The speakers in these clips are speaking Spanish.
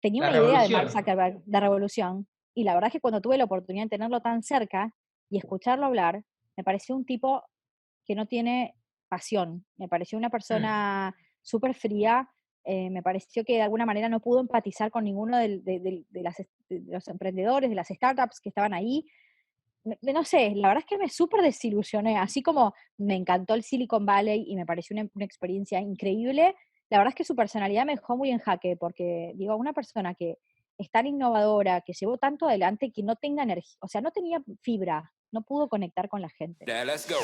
tenía La una idea de Mark revolución. Zuckerberg, de revolución, y la verdad es que cuando tuve la oportunidad de tenerlo tan cerca y escucharlo hablar, me pareció un tipo que no tiene pasión, me pareció una Mm. persona súper fría, me pareció que de alguna manera no pudo empatizar con ninguno de los emprendedores, de las startups que estaban ahí. No sé, la verdad es que me súper desilusioné, así como me encantó el Silicon Valley y me pareció una experiencia increíble, la verdad es que su personalidad me dejó muy en jaque, porque digo, una persona que es tan innovadora, que llevó tanto adelante, que no tenga energía, o sea, no tenía fibra, no pudo conectar con la gente. Yeah, let's go.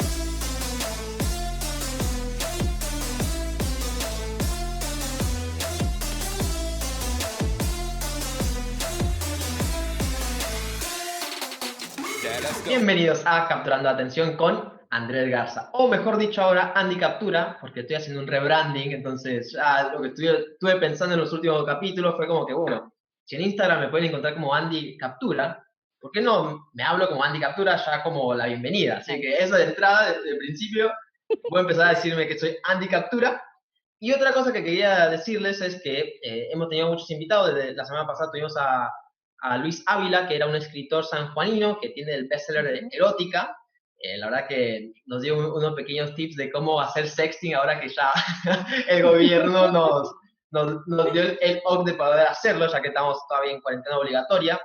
Yeah, let's go. Bienvenidos a Capturando la Atención con Andrés Garza, o mejor dicho ahora, Andy Captura, porque estoy haciendo un rebranding, entonces lo que estuve pensando en los últimos capítulos fue como que, bueno, si en Instagram me pueden encontrar como Andy Captura, ¿por qué no me hablo como Andy Captura ya como la bienvenida? Así Total. que eso de entrada, desde el principio, voy a empezar a decirme que soy Andy Captura. Y otra cosa que quería decirles es que hemos tenido muchos invitados. Desde la semana pasada tuvimos a Luis Ávila, que era un escritor sanjuanino que tiene el bestseller de Ujú. Erótica. La verdad que nos dio unos pequeños tips de cómo hacer sexting ahora que ya el gobierno nos dio el OK de poder hacerlo, ya que estamos todavía en cuarentena obligatoria.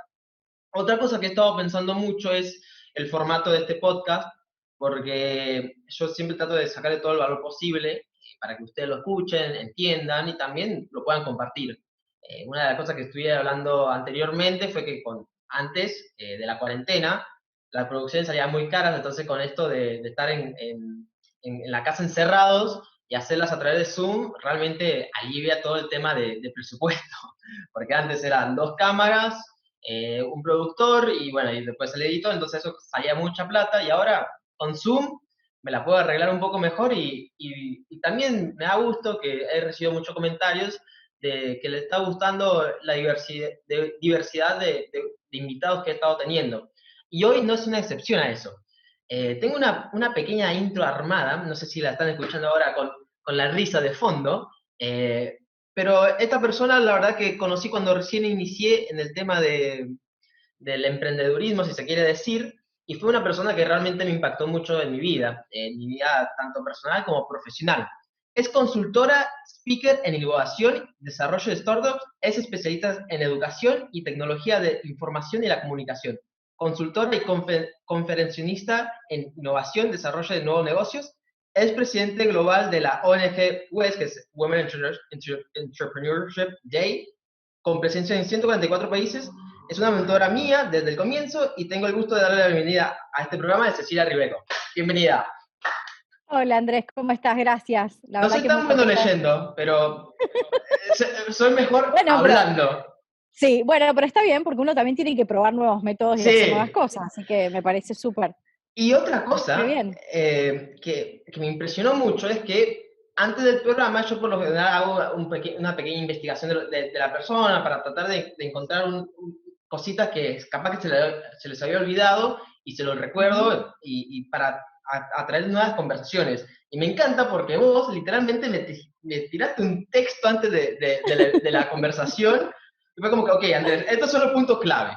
Otra cosa que he estado pensando mucho es el formato de este podcast, porque yo siempre trato de sacarle todo el valor posible para que ustedes lo escuchen, entiendan y también lo puedan compartir. Una de las cosas que estuve hablando anteriormente fue que antes de la cuarentena, las producciones salían muy caras, entonces con esto de estar en la casa encerrados y hacerlas a través de Zoom, realmente alivia todo el tema de presupuesto, porque antes eran dos cámaras, un productor y bueno, y después el editor, entonces eso salía mucha plata y ahora con Zoom me la puedo arreglar un poco mejor y también me da gusto que he recibido muchos comentarios de que le está gustando la diversidad de invitados que he estado teniendo. Y hoy no es una excepción a eso. Tengo una pequeña intro armada, no sé si la están escuchando ahora con la risa de fondo, pero esta persona, la verdad que conocí cuando recién inicié en el tema del emprendedurismo, si se quiere decir, y fue una persona que realmente me impactó mucho en mi vida tanto personal como profesional. Es consultora, speaker en innovación, desarrollo de startups, es especialista en educación y tecnología de información y la comunicación. Consultora y conferencionista en innovación, desarrollo de nuevos negocios, es presidente global de la ONG WES, que es Women Entrepreneurship Day, con presencia en 144 países. Es una mentora mía desde el comienzo y tengo el gusto de darle la bienvenida a este programa de Cecilia Ribeco. Bienvenida. Hola Andrés, ¿cómo estás? Gracias. La No verdad soy que muy tan bueno contenta. leyendo, pero soy mejor Bueno, pero hablando. sí, bueno, pero está bien porque uno también tiene que probar nuevos métodos y hacer nuevas Sí. cosas, así que me parece súper. Y otra Así que cosa bien. que me impresionó mucho es que antes del programa yo por lo general hago una pequeña investigación de la persona para tratar de encontrar cositas que capaz que se les había olvidado y se los Ujú. recuerdo y para atraer nuevas conversaciones. Y me encanta porque vos literalmente me tiraste un texto antes de la conversación y fue como que, ok, Andrés, estos son los puntos claves.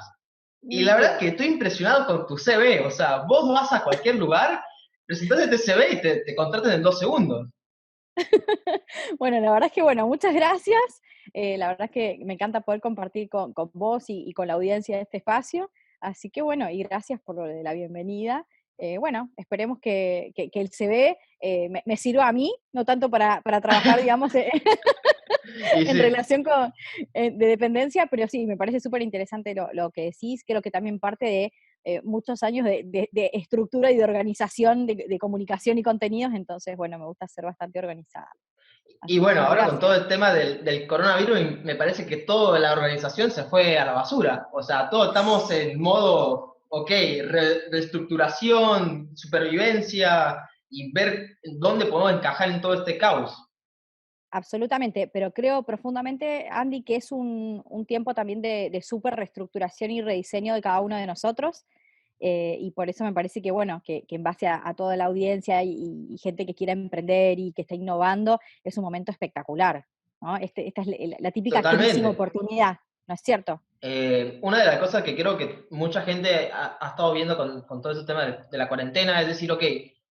Y la verdad que Claro. estoy impresionado con tu CV. O sea, vos vas a cualquier lugar, presentas este CV y te contratan en 2 segundos. Bueno, la verdad es que, bueno, muchas gracias. La verdad es que me encanta poder compartir con vos y con la audiencia de este espacio. Así que, bueno, y gracias por lo de la bienvenida. Bueno, esperemos que el CV me sirva a mí, no tanto para trabajar, digamos, Y en sí, relación con, de dependencia, pero sí, me parece súper interesante lo que decís, creo que también parte de muchos años de estructura y de organización de comunicación y contenidos, entonces, bueno, me gusta ser bastante organizada. y Así que, bueno, bueno, ahora con todo gracias. el tema del coronavirus, me parece que toda la organización se fue a la basura. O sea, todos estamos en modo, ok, reestructuración, supervivencia y ver dónde podemos encajar en todo este caos. Absolutamente, pero creo profundamente, Andy, que es un tiempo también de súper reestructuración y rediseño de cada uno de nosotros. Y por eso me parece que, bueno, que en base a toda la audiencia y gente que quiera emprender y que está innovando, es un momento espectacular, ¿no? Esta es la típica crisis Totalmente. oportunidad. ¿no es cierto? Una de las cosas que creo que mucha gente ha estado viendo con todo ese tema de la cuarentena es decir, ok,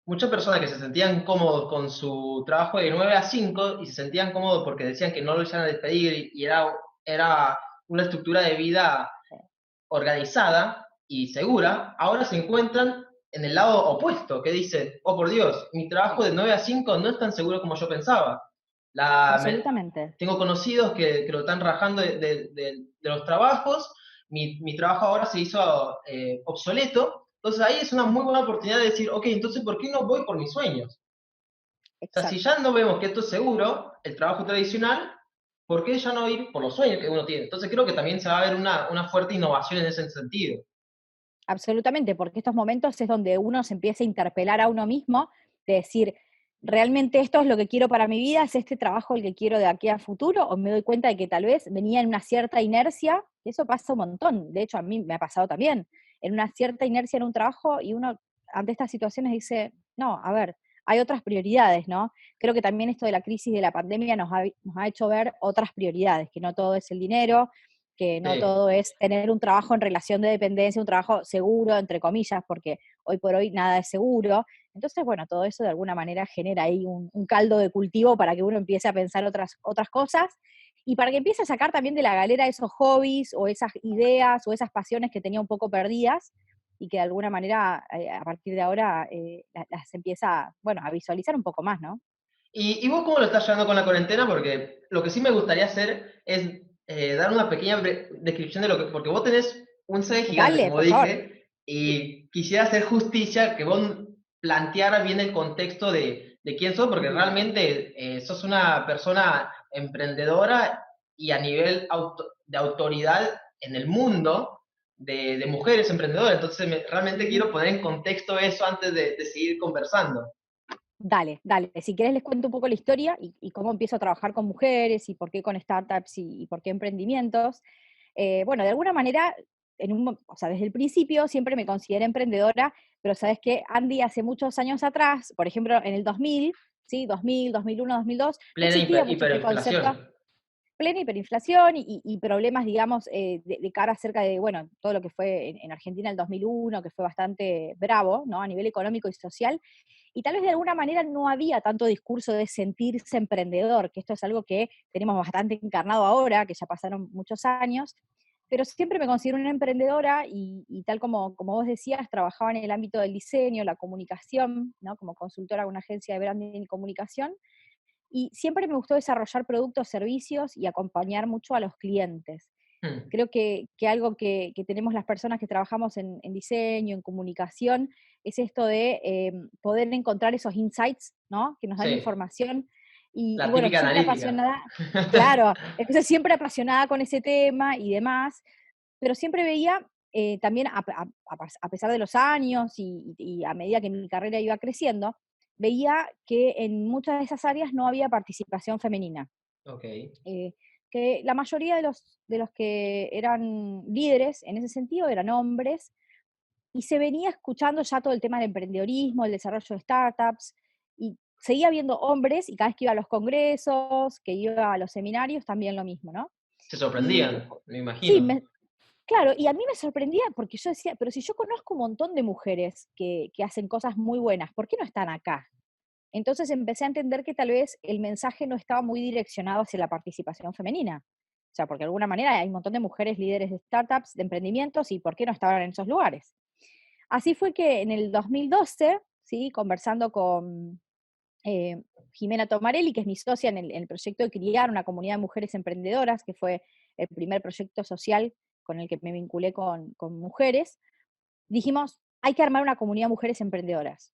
muchas personas que se sentían cómodos con su trabajo de 9 a 5 y se sentían cómodos porque decían que no lo iban a despedir y era una estructura de vida organizada y segura, ahora se encuentran en el lado opuesto, que dicen, oh por Dios, mi trabajo Sí, de 9 a 5 no es tan seguro como yo pensaba. La, me- absolutamente. Tengo conocidos que lo están rajando de los trabajos, mi trabajo ahora se hizo obsoleto, entonces ahí es una muy buena oportunidad de decir, ok, entonces ¿por qué no voy por mis sueños? O sea, si ya Exacto. no vemos que esto es seguro, el trabajo tradicional, ¿por qué ya no ir por los sueños que uno tiene? Entonces creo que también se va a ver una fuerte innovación en ese sentido. Absolutamente, porque estos momentos es donde uno se empieza a interpelar a uno mismo, de decir, ¿realmente esto es lo que quiero para mi vida? ¿Es este trabajo el que quiero de aquí a futuro? ¿O me doy cuenta de que tal vez venía en una cierta inercia? Y eso pasa un montón, de hecho a mí me ha pasado también, en una cierta inercia en un trabajo y uno ante estas situaciones dice, no, a ver, hay otras prioridades, ¿no? Creo que también esto de la crisis de la pandemia nos ha hecho ver otras prioridades, que no todo es el dinero, que no Sí. todo es tener un trabajo en relación de dependencia, un trabajo seguro, entre comillas, porque hoy por hoy nada es seguro. Entonces, bueno, todo eso de alguna manera genera ahí un caldo de cultivo para que uno empiece a pensar otras cosas y para que empiece a sacar también de la galera esos hobbies o esas ideas o esas pasiones que tenía un poco perdidas y que de alguna manera a partir de ahora las empieza, bueno, a visualizar un poco más, ¿no? ¿Y vos cómo lo estás llevando con la cuarentena? Porque lo que sí me gustaría hacer es dar una pequeña descripción de lo que, porque vos tenés un CD gigante, Dale, como por favor. dije, y quisiera hacer justicia que vos plantearas bien el contexto de quién sos, porque Bien. realmente sos una persona emprendedora y a nivel de autoridad en el mundo de mujeres emprendedoras. Entonces, realmente Sí. quiero poner en contexto eso antes de seguir conversando. Dale, dale. Si querés les cuento un poco la historia y cómo empiezo a trabajar con mujeres y por qué con startups y por qué emprendimientos. Bueno, de alguna manera, o sea, desde el principio siempre me consideré emprendedora, pero sabes que Andy hace muchos años atrás, por ejemplo, en el 2000, ¿sí? 2000, 2001, 2002, no Plena existía mucho este hiperinflación. concepto plena hiperinflación y problemas, digamos, de cara acerca de, bueno, todo lo que fue en Argentina el 2001, que fue bastante bravo, ¿no? A nivel económico y social, y tal vez de alguna manera no había tanto discurso de sentirse emprendedor, que esto es algo que tenemos bastante encarnado ahora, que ya pasaron muchos años, pero siempre me considero una emprendedora y tal como vos decías, trabajaba en el ámbito del diseño, la comunicación, ¿no? Como consultora de una agencia de branding y comunicación, y siempre me gustó desarrollar productos, servicios y acompañar mucho a los clientes. Hmm. Creo que algo que tenemos las personas que trabajamos en diseño, en comunicación, es esto de poder encontrar esos insights, ¿no? Que nos dan Sí, información. Y la bueno, típica siempre analítica. apasionada, claro, entonces siempre apasionada con ese tema y demás, pero siempre veía también, a pesar de los años y a medida que mi carrera iba creciendo, veía que en muchas de esas áreas no había participación femenina. Ok. Eh, que la mayoría de los que eran líderes en ese sentido eran hombres, y se venía escuchando ya todo el tema del emprendedorismo, el desarrollo de startups, y seguía viendo hombres, y cada vez que iba a los congresos, que iba a los seminarios, también lo mismo, ¿no? Se Y sorprendían, me sí, imagino. claro, y a mí me sorprendía porque yo decía, pero si yo conozco un montón de mujeres que hacen cosas muy buenas, ¿por qué no están acá? Entonces empecé a entender que tal vez el mensaje no estaba muy direccionado hacia la participación femenina. O sea, porque de alguna manera hay un montón de mujeres líderes de startups, de emprendimientos, y ¿por qué no estaban en esos lugares? Así fue que en el 2012, ¿sí? Conversando con eh, Jimena Tomarelli, que es mi socia en el proyecto de criar una comunidad de mujeres emprendedoras, que fue el primer proyecto social con el que me vinculé con mujeres, dijimos, hay que armar una comunidad de mujeres emprendedoras.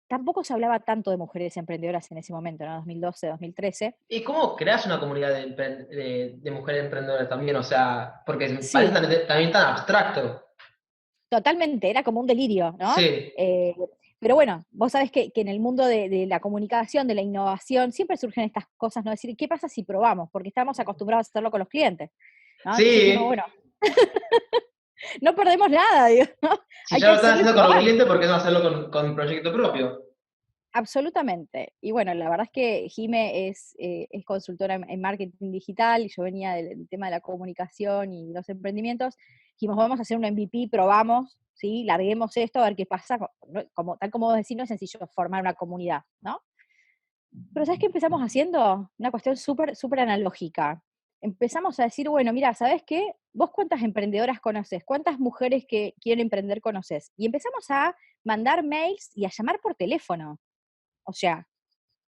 Tampoco se hablaba tanto de mujeres emprendedoras en ese momento, ¿no? 2012, 2013. ¿Y cómo creas una comunidad de mujeres emprendedoras también? O sea, porque me parece Sí, también tan abstracto. totalmente, era como un delirio, ¿no? Sí, Eh, pero bueno, vos sabés que en el mundo de la comunicación, de la innovación, siempre surgen estas cosas, ¿no? Decir, ¿qué pasa si probamos? Porque estamos acostumbrados a hacerlo con los clientes, ¿no? Entonces dijimos, sí. bueno, no perdemos nada, digo, ¿no? Si Hay ya que lo están hacerlo y haciendo con los probar. clientes, ¿por qué no hacerlo con un proyecto propio? Absolutamente. Y bueno, la verdad es que Jime es consultora en marketing digital y yo venía del tema de la comunicación y los emprendimientos. Dijimos, vamos a hacer un MVP, probamos, ¿sí? Larguemos esto, a ver qué pasa. Como, tal como vos decís, no es sencillo formar una comunidad, ¿no? Pero ¿sabes qué empezamos haciendo? Una cuestión súper, súper analógica. Empezamos a decir, bueno, mira, ¿sabes qué? ¿Vos cuántas emprendedoras conoces? ¿Cuántas mujeres que quieren emprender conoces? Y empezamos a mandar mails y a llamar por teléfono. O sea,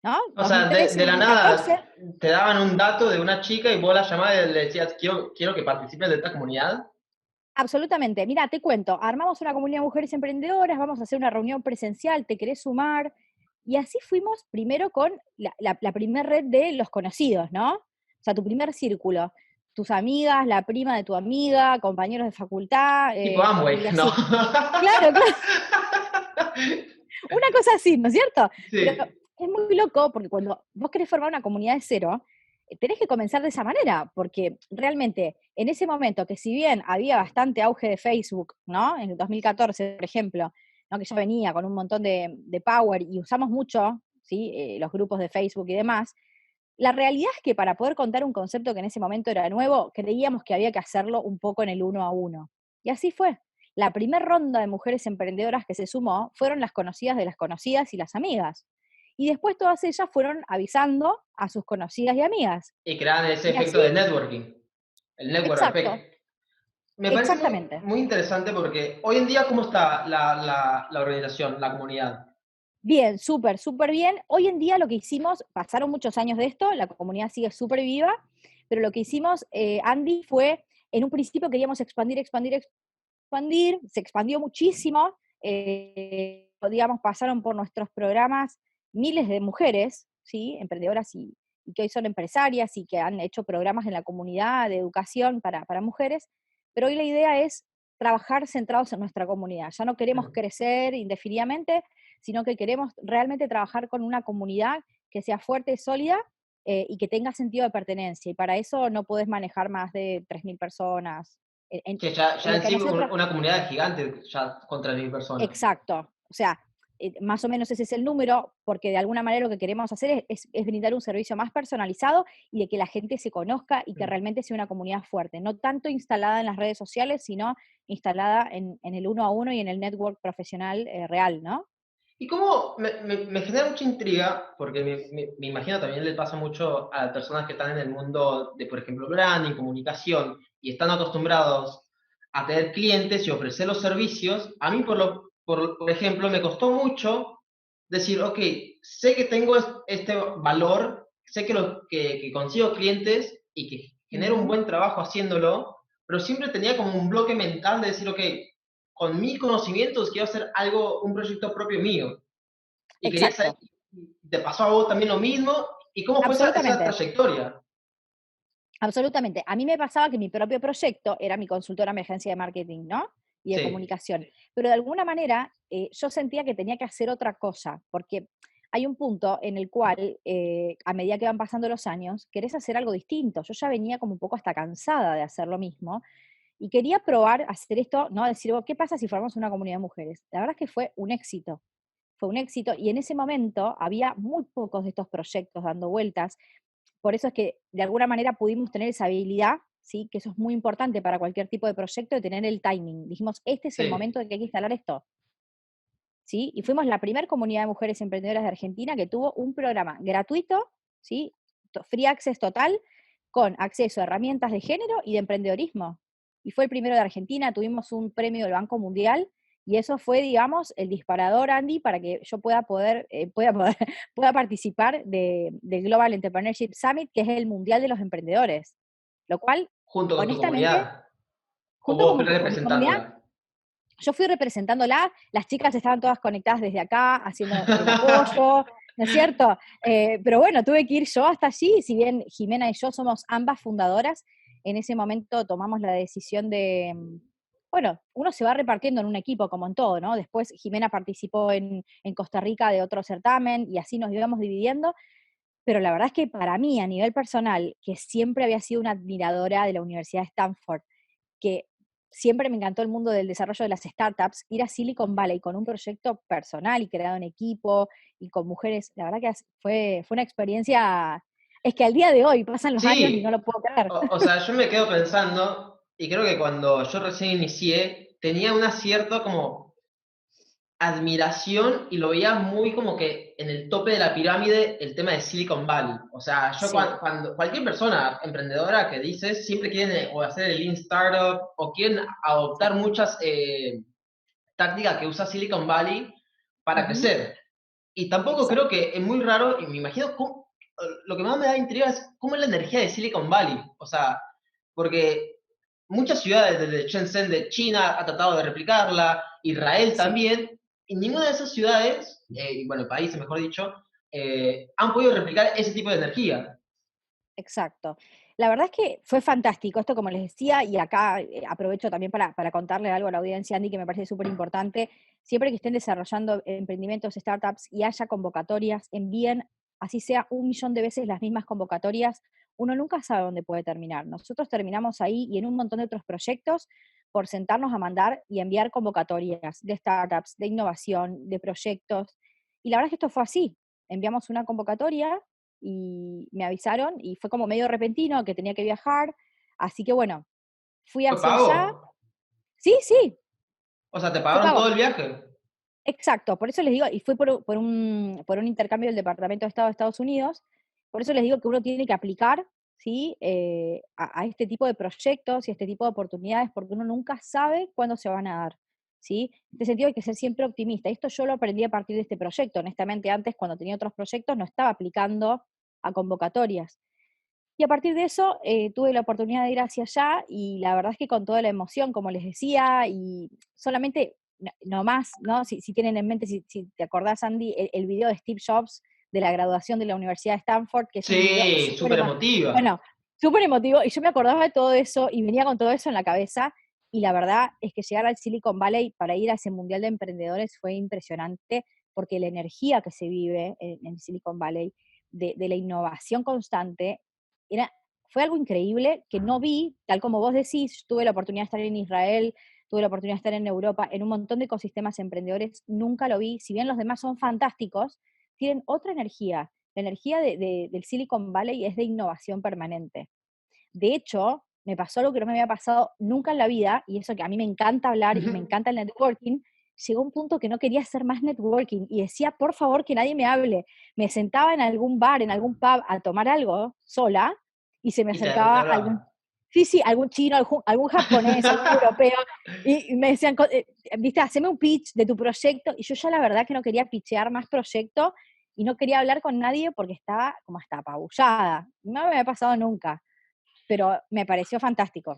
¿no? O sea, 2013, de la nada 2014, te daban un dato de una chica y vos la llamabas y le decías, quiero que participes de esta comunidad. absolutamente. Mira, te cuento, armamos una comunidad de mujeres emprendedoras, vamos a hacer una reunión presencial, ¿te querés sumar? Y así fuimos primero con la primer red de los conocidos, ¿no? O sea, tu primer círculo. Tus amigas, la prima de tu amiga, compañeros de facultad, Tipo y Amway, ¿no? así. Claro, claro, una cosa así, ¿no es cierto? Pero Sí, es muy loco porque cuando vos querés formar una comunidad de cero, tenés que comenzar de esa manera, porque realmente en ese momento, que si bien había bastante auge de Facebook, ¿no? En el 2014, por ejemplo, ¿no? Que ya venía con un montón de power y usamos mucho, ¿sí? Los grupos de Facebook y demás, la realidad es que para poder contar un concepto que en ese momento era nuevo, creíamos que había que hacerlo un poco en el uno a uno. Y así fue. La primera ronda de mujeres emprendedoras que se sumó fueron las conocidas de las conocidas y las amigas. Y después todas ellas fueron avisando a sus conocidas y amigas. y crean ese Y efecto así, de networking, el network exacto, effect. Me parece muy, exactamente. muy interesante porque hoy en día, ¿cómo está la organización, la comunidad? Bien, súper, súper bien. Hoy en día lo que hicimos, pasaron muchos años de esto, la comunidad sigue súper viva, pero lo que hicimos, Andy, fue, en un principio queríamos expandir, expandir, expandir, se expandió muchísimo, digamos, pasaron por nuestros programas miles de mujeres, ¿sí? Emprendedoras y que hoy son empresarias y que han hecho programas en la comunidad de educación para mujeres, pero hoy la idea es trabajar centrados en nuestra comunidad. Ya no queremos Mm. crecer indefinidamente, sino que queremos realmente trabajar con una comunidad que sea fuerte, sólida y que tenga sentido de pertenencia. Y para eso no puedes manejar más de 3.000 personas. En, Que ya en lo en que a sí nosotros, una comunidad gigante, ya contra 1000 personas. exacto. O sea, más o menos ese es el número, porque de alguna manera lo que queremos hacer es brindar un servicio más personalizado y de que la gente se conozca y que Mm. realmente sea una comunidad fuerte, no tanto instalada en las redes sociales, sino instalada en el uno a uno y en el network profesional real, ¿no? Y cómo me genera mucha intriga, porque me imagino también le pasa mucho a personas que están en el mundo de, por ejemplo, branding, comunicación, y están acostumbrados a tener clientes y ofrecer los servicios. A mí, por ejemplo, me costó mucho decir, ok, sé que tengo este valor, sé que consigo clientes y que genero un Ujú. buen trabajo haciéndolo, pero siempre tenía como un bloque mental de decir, ok, con mis conocimientos quiero hacer algo, un proyecto propio mío. Y quería saber, Exacto, ¿te pasó a vos también lo mismo? ¿Y cómo fue esa absolutamente. trayectoria? Absolutamente. A mí me pasaba que mi propio proyecto era mi consultora en agencia de marketing, ¿no? Y de Sí, comunicación. Pero de alguna manera yo sentía que tenía que hacer otra cosa, porque hay un punto en el cual, a medida que van pasando los años, querés hacer algo distinto. Yo ya venía como un poco hasta cansada de hacer lo mismo y quería probar hacer esto, ¿no? Decir, "Oh, ¿qué pasa si formamos una comunidad de mujeres?". La verdad es que fue un éxito y en ese momento había muy pocos de estos proyectos dando vueltas. Por eso es que de alguna manera pudimos tener esa habilidad, ¿sí? Que eso es muy importante para cualquier tipo de proyecto, de tener el timing. Dijimos, este es el sí. momento de que hay que instalar esto, ¿sí? Y fuimos la primera comunidad de mujeres emprendedoras de Argentina que tuvo un programa gratuito, ¿sí? Free access total, con acceso a herramientas de género y de emprendedorismo. Y fue el primero de Argentina, tuvimos un premio del Banco Mundial y eso fue, digamos, el disparador, Andy, para que yo pueda participar del Global Entrepreneurship Summit, que es el mundial de los emprendedores. Lo cual, Junto con tu honestamente, comunidad, o junto vos con mi comunidad, representándola. yo fui representándola, las chicas estaban todas conectadas desde acá, haciendo el apoyo, ¿no es cierto? Pero bueno, tuve que ir yo hasta allí, si bien Jimena y yo somos ambas fundadoras, en ese momento tomamos la decisión de, bueno, uno se va repartiendo en un equipo, como en todo, ¿no? Después Jimena participó en Costa Rica de otro certamen y así nos íbamos dividiendo, pero la verdad es que para mí, a nivel personal, que siempre había sido una admiradora de la Universidad de Stanford, que siempre me encantó el mundo del desarrollo de las startups, ir a Silicon Valley con un proyecto personal y creado en equipo y con mujeres, la verdad que fue una experiencia, es que al día de hoy pasan los años y no Sí, lo puedo creer. o sea, yo me quedo pensando, y creo que cuando yo recién inicié, tenía una cierta como admiración y lo veía muy como que en el tope de la pirámide el tema de Silicon Valley. O sea, yo Sí. cuando cualquier persona emprendedora que dices, siempre quieren o hacer el Lean Startup o quieren adoptar muchas tácticas que usa Silicon Valley para Ujú, crecer. Y tampoco creo exacto. que es muy raro, y me imagino lo que más me da intriga es cómo es la energía de Silicon Valley. O sea, porque muchas ciudades, desde Shenzhen de China, ha tratado de replicarla, Israel Sí. también, y ninguna de esas ciudades, y bueno, países mejor dicho, han podido replicar ese tipo de energía. Exacto. La verdad es que fue fantástico esto, como les decía, y acá aprovecho también para contarle algo a la audiencia, Andy, que me parece súper importante. Siempre que estén desarrollando emprendimientos, startups y haya convocatorias, envíen, así sea 1 millón de veces las mismas convocatorias. Uno nunca sabe dónde puede terminar. Nosotros terminamos ahí y en un montón de otros proyectos por sentarnos a mandar y enviar convocatorias de startups, de innovación, de proyectos. Y la verdad es que esto fue así. Enviamos una convocatoria y me avisaron y fue como medio repentino que tenía que viajar, así que bueno, fui ¿Fue hacia allá. pago? Sí, sí, O sea, ¿te fue pagaron todo pago. el viaje? Exacto, por eso les digo, y fue por un intercambio del Departamento de Estado de Estados Unidos, por eso les digo que uno tiene que aplicar, ¿sí? A este tipo de proyectos y a este tipo de oportunidades, porque uno nunca sabe cuándo se van a dar, ¿sí? En este sentido hay que ser siempre optimista. Esto yo lo aprendí a partir de este proyecto. Honestamente, antes, cuando tenía otros proyectos, no estaba aplicando a convocatorias. Y a partir de eso tuve la oportunidad de ir hacia allá y la verdad es que con toda la emoción, como les decía, y solamente, no más, ¿no? Si tienen en mente, si te acordás, Andy, el video de Steve Jobs de la graduación de la Universidad de Stanford, que es un video Sí, súper súper emotiva. bueno, súper emotivo, y yo me acordaba de todo eso y venía con todo eso en la cabeza, y la verdad es que llegar al Silicon Valley para ir a ese Mundial de Emprendedores fue impresionante, porque la energía que se vive en Silicon Valley, de la innovación constante, era, fue algo increíble que no vi, tal como vos decís. Tuve la oportunidad de estar en Israel, tuve la oportunidad de estar en Europa, en un montón de ecosistemas emprendedores, nunca lo vi. Si bien los demás son fantásticos, tienen otra energía. La energía del Silicon Valley es de innovación permanente. De hecho, me pasó algo que no me había pasado nunca en la vida, y eso que a mí me encanta hablar y me encanta el networking. Llegó un punto que no quería hacer más networking y decía, por favor, que nadie me hable. Me sentaba en algún bar, en algún pub a tomar algo sola y se me Y te acercaba algún, hablaba. sí, sí, algún chino, algún japonés, algún europeo, y me decían, viste, haceme un pitch de tu proyecto, y yo ya la verdad que no quería pitchear más proyectos y no quería hablar con nadie porque estaba como hasta apabullada. No me había pasado nunca, pero me pareció fantástico.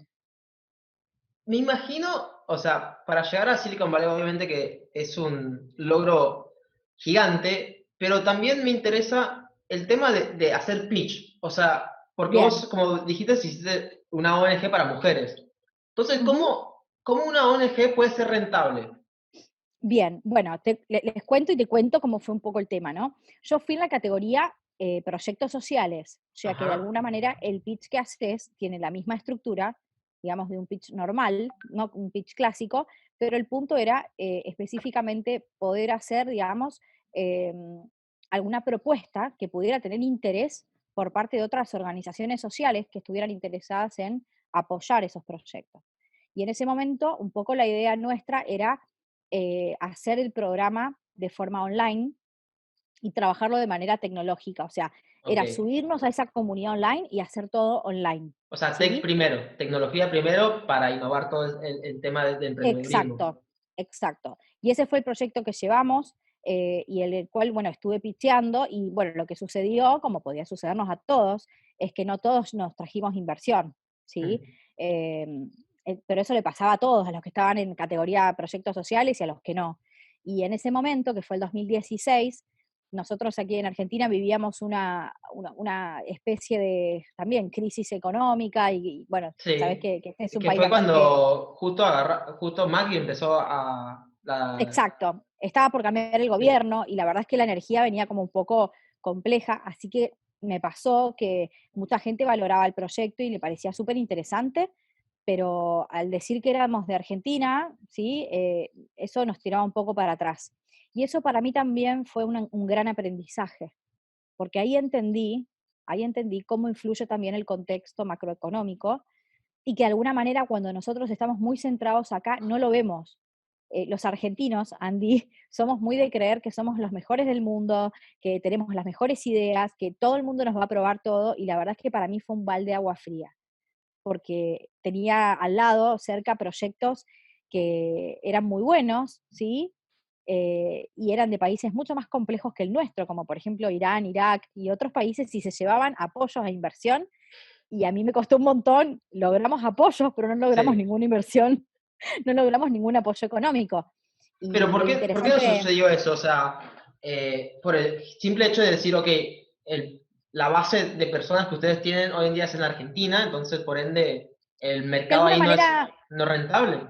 Me imagino, o sea, para llegar a Silicon Valley obviamente que es un logro gigante, pero también me interesa el tema de hacer pitch, o sea, porque Bien. vos, como dijiste, hiciste una ONG para mujeres. Entonces, Ujú. ¿cómo una ONG puede ser rentable? Bien, bueno, les cuento y te cuento cómo fue un poco el tema, ¿no? Yo fui en la categoría proyectos sociales, o sea que de Ajá, alguna manera el pitch que haces tiene la misma estructura, digamos, de un pitch normal, no un pitch clásico, pero el punto era específicamente poder hacer, digamos, alguna propuesta que pudiera tener interés por parte de otras organizaciones sociales que estuvieran interesadas en apoyar esos proyectos. Y en ese momento, un poco la idea nuestra era hacer el programa de forma online y trabajarlo de manera tecnológica. O sea, ok. era subirnos a esa comunidad online y hacer todo online. O sea, tech ¿Sí? primero, tecnología primero para innovar todo el tema de emprendedurismo. Exacto, exacto. Y ese fue el proyecto que llevamos y el cual, bueno, estuve pitcheando y, bueno, lo que sucedió, como podía sucedernos a todos, es que no todos nos trajimos inversión, ¿sí? Mm. Pero eso le pasaba a todos, a los que estaban en categoría proyectos sociales y a los que no. Y en ese momento, que fue el 2016, nosotros aquí en Argentina vivíamos una especie de también crisis económica y, bueno, sabes Sí, que este es un que país fue bastante. cuando justo Maggie empezó Exacto, estaba por cambiar el sí. gobierno y la verdad es que la energía venía como un poco compleja, así que me pasó que mucha gente valoraba el proyecto y le parecía súper interesante, pero al decir que éramos de Argentina, ¿sí? Eso nos tiraba un poco para atrás. Y eso para mí también fue un gran aprendizaje, porque ahí entendí cómo influye también el contexto macroeconómico y que de alguna manera cuando nosotros estamos muy centrados acá no lo vemos. Los argentinos, Andy, somos muy de creer que somos los mejores del mundo, que tenemos las mejores ideas, que todo el mundo nos va a probar todo, y la verdad es que para mí fue un balde de agua fría, porque tenía al lado, cerca, proyectos que eran muy buenos, ¿sí? Y eran de países mucho más complejos que el nuestro, como por ejemplo Irán, Irak y otros países, y se llevaban apoyos a inversión, y a mí me costó un montón, logramos apoyos, pero no logramos Sí. ninguna inversión, no logramos ningún apoyo económico. Pero Y lo por qué no interesante, sucedió eso? O sea, por el simple hecho de decir, ok, la base de personas que ustedes tienen hoy en día es en Argentina, entonces por ende el de mercado alguna ahí manera, no es rentable.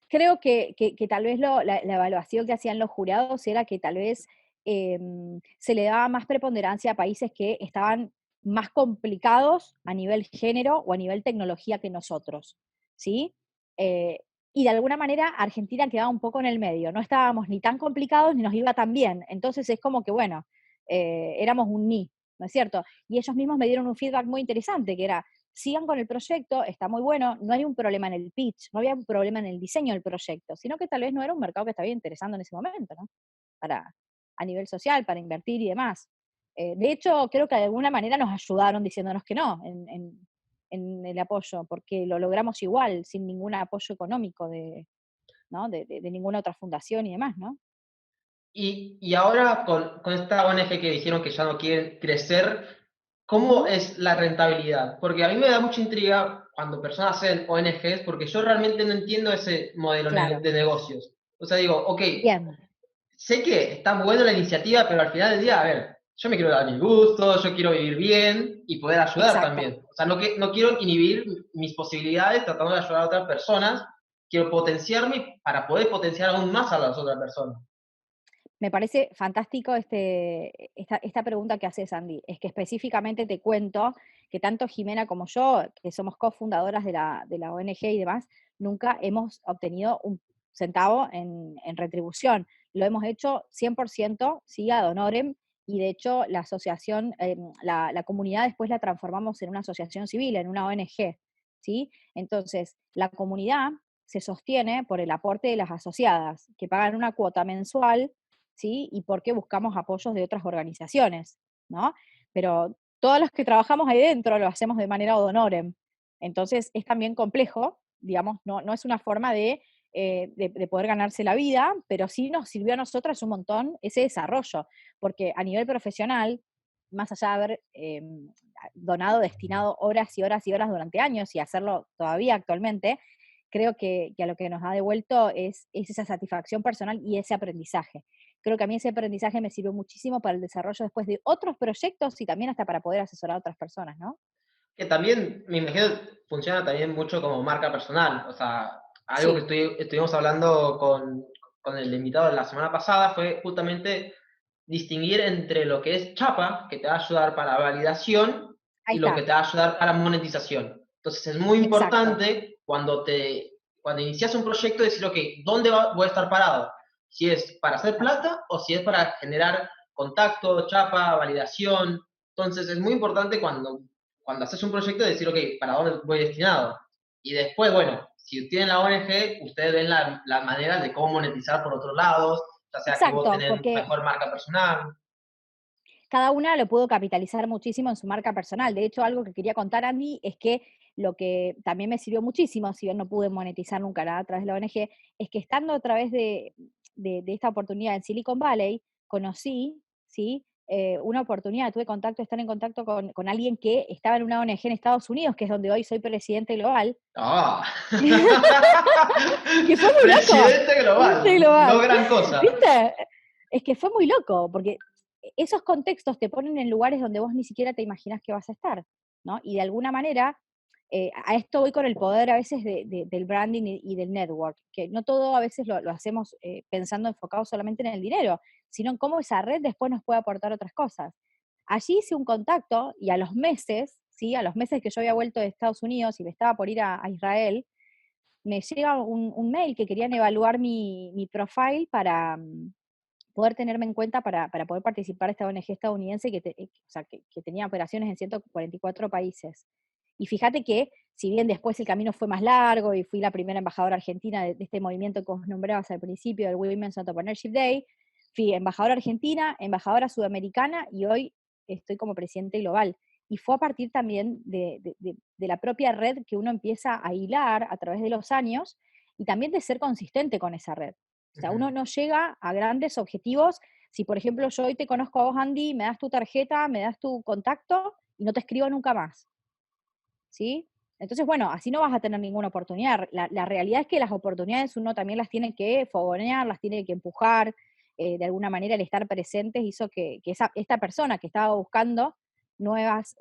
creo que tal vez la evaluación que hacían los jurados era que tal vez se le daba más preponderancia a países que estaban más complicados a nivel género o a nivel tecnología que nosotros, ¿sí? Eh, y de alguna manera Argentina quedaba un poco en el medio, no estábamos ni tan complicados ni nos iba tan bien, entonces es como que, bueno, éramos un ni, ¿no es cierto? Y ellos mismos me dieron un feedback muy interesante, que era, sigan con el proyecto, está muy bueno, no hay un problema en el pitch, no había un problema en el diseño del proyecto, sino que tal vez no era un mercado que estaba interesando en ese momento, ¿no? Para, a nivel social, para invertir y demás. De hecho, creo que de alguna manera nos ayudaron diciéndonos que no en el apoyo, porque lo logramos igual, sin ningún apoyo económico ¿no? De ninguna otra fundación y demás, ¿no? Y ahora con esta ONG que dijeron que ya no quieren crecer, ¿cómo Ujú. es la rentabilidad? Porque a mí me da mucha intriga cuando personas hacen ONGs, porque yo realmente no entiendo ese modelo Claro, de negocios. O sea, digo, ok, bien, sé que está buena la iniciativa, pero al final del día, a ver, yo me quiero dar mis gustos, yo quiero vivir bien y poder ayudar exacto. también. O sea, no quiero inhibir mis posibilidades tratando de ayudar a otras personas, quiero potenciarme para poder potenciar aún más a las otras personas. Me parece fantástico esta pregunta que haces, Andy. Es que específicamente te cuento que tanto Jimena como yo, que somos cofundadoras de la ONG y demás, nunca hemos obtenido un centavo en retribución. Lo hemos hecho 100%, sí, ad honorem, y de hecho la asociación, la comunidad después la transformamos en una asociación civil, en una ONG, ¿sí? Entonces, la comunidad se sostiene por el aporte de las asociadas, que pagan una cuota mensual, ¿sí? Y por qué buscamos apoyos de otras organizaciones, ¿no? Pero todos los que trabajamos ahí dentro lo hacemos de manera ad honorem. Entonces es también complejo, digamos, no es una forma de poder ganarse la vida, pero sí nos sirvió a nosotras un montón ese desarrollo, porque a nivel profesional, más allá de haber donado, destinado horas y horas y horas durante años y hacerlo todavía actualmente, creo que a lo que nos ha devuelto es esa satisfacción personal y ese aprendizaje. Creo que a mí ese aprendizaje me sirvió muchísimo para el desarrollo después de otros proyectos y también hasta para poder asesorar a otras personas, ¿no? Que también, me imagino, funciona también mucho como marca personal. O sea, algo que Sí, estuvimos hablando con el invitado de la semana pasada fue justamente distinguir entre lo que es chapa, que te va a ayudar para validación, ahí y lo que está, te va a ayudar para monetización. Entonces es muy exacto, importante cuando inicias un proyecto decir, ok, ¿dónde voy a estar parado? Si es para hacer exacto. plata o si es para generar contacto, chapa, validación. Entonces es muy importante cuando haces un proyecto decir, ok, ¿para dónde voy destinado? Y después, bueno, si tienen la ONG, ustedes ven la manera de cómo monetizar por otros lados, ya sea que vos Exacto, tenés porque mejor marca personal. cada una lo pudo capitalizar muchísimo en su marca personal. De hecho, algo que quería contar, Andy, es que lo que también me sirvió muchísimo, si bien no pude monetizar nunca nada a través de la ONG, es que estando a través de esta oportunidad en Silicon Valley, conocí, ¿sí? Una oportunidad, tuve contacto, estar en contacto con alguien que estaba en una ONG en Estados Unidos, que es donde hoy soy presidente global, ¡Ah! que fue muy loco, Presidente presidente global, no global, gran cosa. ¿viste? Es que fue muy loco, porque esos contextos te ponen en lugares donde vos ni siquiera te imaginas que vas a estar, ¿no? Y de alguna manera, a esto voy con el poder a veces del branding y del network, que no todo a veces lo hacemos pensando enfocado solamente en el dinero, sino en cómo esa red después nos puede aportar otras cosas. Allí hice un contacto y a los meses, ¿sí? A los meses que yo había vuelto de Estados Unidos y me estaba por ir a Israel, me llega un mail que querían evaluar mi profile para poder tenerme en cuenta para poder participar de esta ONG estadounidense o sea, que tenía operaciones en 144 países. Y fíjate que, si bien después el camino fue más largo y fui la primera embajadora argentina de este movimiento que vos nombrabas al principio, del Women's Entrepreneurship Day, fui embajadora argentina, embajadora sudamericana y hoy estoy como presidente global. Y fue a partir también de la propia red que uno empieza a hilar a través de los años y también de ser consistente con esa red. O sea, uno Ujú. no llega a grandes objetivos si, por ejemplo, yo hoy te conozco a vos, Andy, me das tu tarjeta, me das tu contacto y no te escribo nunca más, ¿sí? Entonces, bueno, así no vas a tener ninguna oportunidad. La realidad es que las oportunidades uno también las tiene que fogonear, las tiene que empujar. De alguna manera el estar presentes hizo que esta persona que estaba buscando nuevas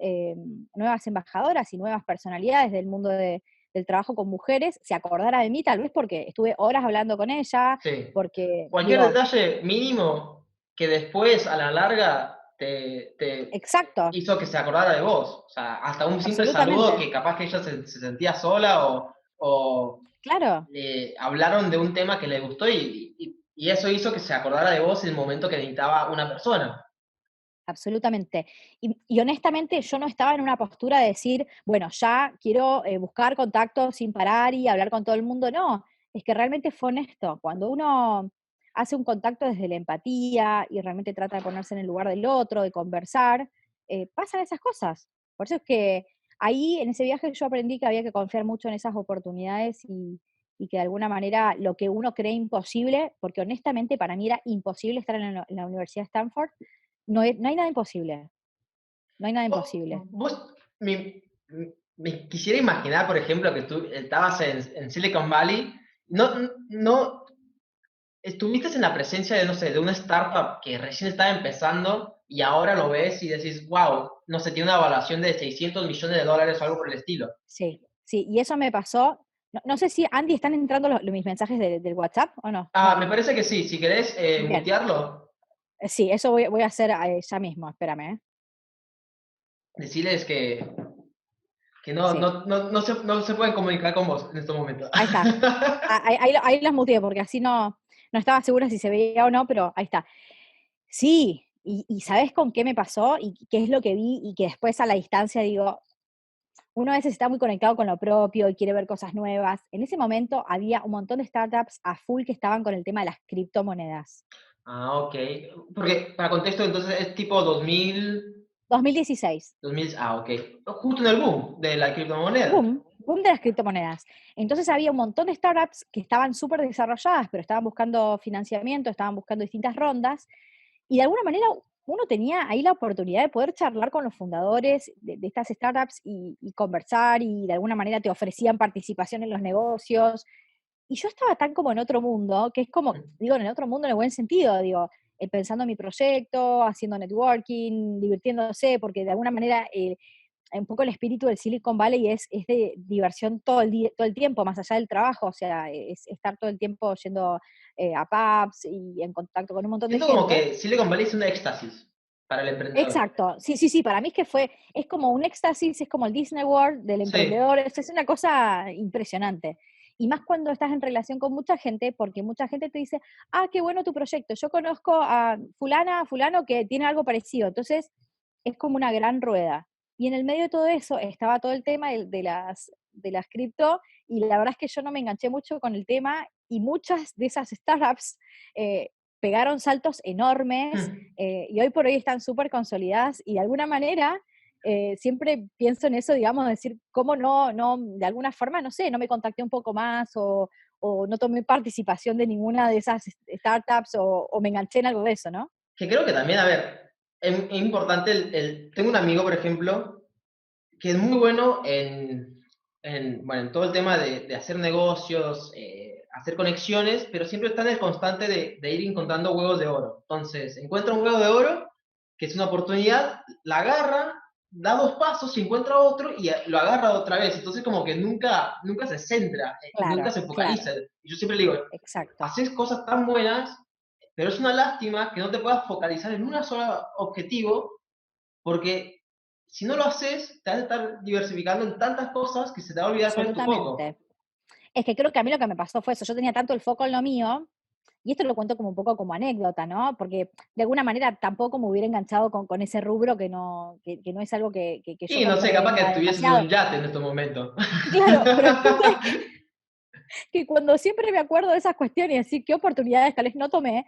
embajadoras y nuevas personalidades del mundo del trabajo con mujeres se acordara de mí, tal vez porque estuve horas hablando con ella, Sí. porque, Cualquier digo, detalle mínimo que después, a la larga, te exacto, hizo que se acordara de vos. O sea, hasta un simple saludo absolutamente, que capaz que ella se sentía sola o claro. le hablaron de un tema que le gustó y eso hizo que se acordara de vos en el momento que necesitaba una persona. Absolutamente. Y honestamente yo no estaba en una postura de decir, bueno, ya quiero buscar contactos sin parar y hablar con todo el mundo. No, es que realmente fue honesto. Cuando uno hace un contacto desde la empatía y realmente trata de ponerse en el lugar del otro, de conversar, pasan esas cosas. Por eso es que ahí en ese viaje yo aprendí que había que confiar mucho en esas oportunidades y que de alguna manera lo que uno cree imposible, porque honestamente para mí era imposible estar en la Universidad de Stanford, no hay nada imposible, no hay nada imposible. Vos me quisiera imaginar, por ejemplo, que tú estabas en Silicon Valley. No, estuviste en la presencia de, no sé, de una startup que recién estaba empezando y ahora lo ves y decís, wow, no sé, tiene una evaluación de 600 millones de dólares o algo por el estilo. Sí, sí, y eso me pasó. No sé si, Andy, ¿están entrando mis mensajes del WhatsApp o no? Ah, No. me parece que sí. Si querés Bien. mutearlo, Sí, eso voy a hacer ya mismo, espérame. decirles que no, Sí, no se pueden comunicar con vos en estos momentos. ahí está. Ahí las muteé porque así no estaba segura si se veía o no, pero ahí está. Sí, y ¿sabés con qué me pasó? Y qué es lo que vi y que después a la distancia digo, uno a veces está muy conectado con lo propio y quiere ver cosas nuevas. En ese momento había un montón de startups a full que estaban con el tema de las criptomonedas. Ah, ok. Porque, para contexto, entonces es tipo 2016, 2000, ok. Justo en el boom de la criptomoneda. boom de las criptomonedas. Entonces había un montón de startups que estaban súper desarrolladas, pero estaban buscando financiamiento, estaban buscando distintas rondas, y de alguna manera uno tenía ahí la oportunidad de poder charlar con los fundadores de estas startups y conversar, y de alguna manera te ofrecían participación en los negocios. Y yo estaba tan como en otro mundo, que es como, digo, en el otro mundo en el buen sentido, digo, pensando en mi proyecto, haciendo networking, divirtiéndose, porque de alguna manera un poco el espíritu del Silicon Valley es de diversión todo el tiempo, más allá del trabajo, o sea, es estar todo el tiempo yendo a pubs y en contacto con un montón de Siento como gente. que Silicon Valley es un éxtasis para el emprendedor. Exacto, sí, sí, sí, para mí es que es como un éxtasis, es como el Disney World del Sí. emprendedor, es una cosa impresionante. Y más cuando estás en relación con mucha gente, porque mucha gente te dice, ah, qué bueno tu proyecto, yo conozco a fulana, fulano que tiene algo parecido, entonces es como una gran rueda. Y en el medio de todo eso estaba todo el tema de las cripto, y la verdad es que yo no me enganché mucho con el tema, y muchas de esas startups eh, pegaron saltos enormes, y hoy por hoy están súper consolidadas, y de alguna manera siempre pienso en eso, digamos, decir, ¿cómo de alguna forma, no sé, no me contacté un poco más o no tomé participación de ninguna de esas startups o me enganché en algo de eso, ¿no? Que creo que también, a ver, es importante tengo un amigo, por ejemplo, que es muy bueno bueno, en todo el tema de hacer negocios, hacer conexiones, pero siempre está en el constante de ir encontrando huevos de oro. Entonces, encuentra un huevo de oro, que es una oportunidad, la agarra, da dos pasos, y encuentra otro y lo agarra otra vez. Entonces, como que nunca se centra, nunca Claro, se focaliza. claro, Y yo siempre le digo, exacto. haces cosas tan buenas, pero es una lástima que no te puedas focalizar en un solo objetivo, porque si no lo haces, te vas a estar diversificando en tantas cosas que se te va a olvidar cuál es tu foco. absolutamente. Es que creo que a mí lo que me pasó fue eso, yo tenía tanto el foco en lo mío, y esto lo cuento como un poco como anécdota, ¿no? Porque de alguna manera tampoco me hubiera enganchado con ese rubro que no es algo que yo Y no sé, capaz que comprenda tuvieses un demasiado. yate en estos momentos. Claro, pero el punto es que cuando siempre me acuerdo de esas cuestiones y decir qué oportunidades tal vez no tomé,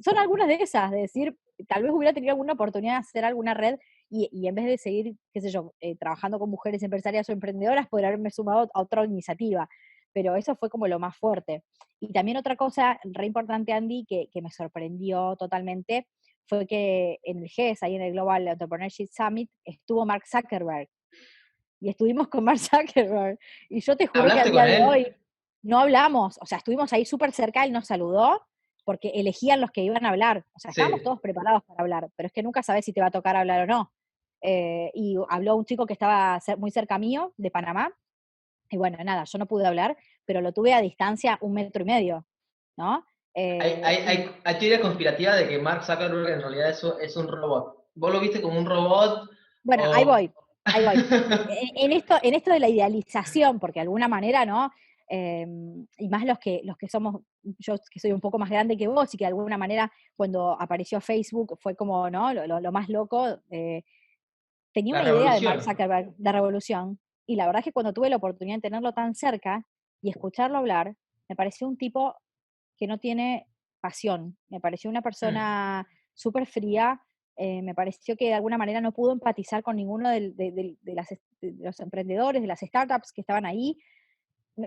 son algunas de esas, de decir, tal vez hubiera tenido alguna oportunidad de hacer alguna red y en vez de seguir, qué sé yo, trabajando con mujeres empresarias o emprendedoras, poder haberme sumado a otra iniciativa. Pero eso fue como lo más fuerte. Y también otra cosa re importante, Andy, que me sorprendió totalmente, fue que en el GES, ahí en el Global Entrepreneurship Summit, estuvo Mark Zuckerberg. Y estuvimos con Mark Zuckerberg. Y yo te juro que a ¿Hablaste con día de él? hoy no hablamos, o sea, estuvimos ahí súper cerca, él nos saludó, porque elegían los que iban a hablar. O sea, estábamos Sí. todos preparados para hablar, pero es que nunca sabés si te va a tocar hablar o no. Y habló un chico que estaba muy cerca mío, de Panamá, y bueno, nada, yo no pude hablar, pero lo tuve a distancia 1,5 metros, ¿no? Hay, hay, Y hay, hay teoría conspirativa de que Mark Zuckerberg en realidad es un robot. ¿Vos lo viste como un robot bueno, ahí o...? voy, ahí voy. En esto de la idealización, porque de alguna manera, ¿no? Y más los que somos, yo que soy un poco más grande que vos y que de alguna manera cuando apareció Facebook fue como, ¿no? Lo más loco. Tenía La una idea de Mark revolución. Zuckerberg, de revolución, y la verdad es que cuando tuve la oportunidad de tenerlo tan cerca y escucharlo hablar, me pareció un tipo que no tiene pasión, me pareció una Mm. persona súper fría, me pareció que de alguna manera no pudo empatizar con ninguno de los emprendedores, de las startups que estaban ahí.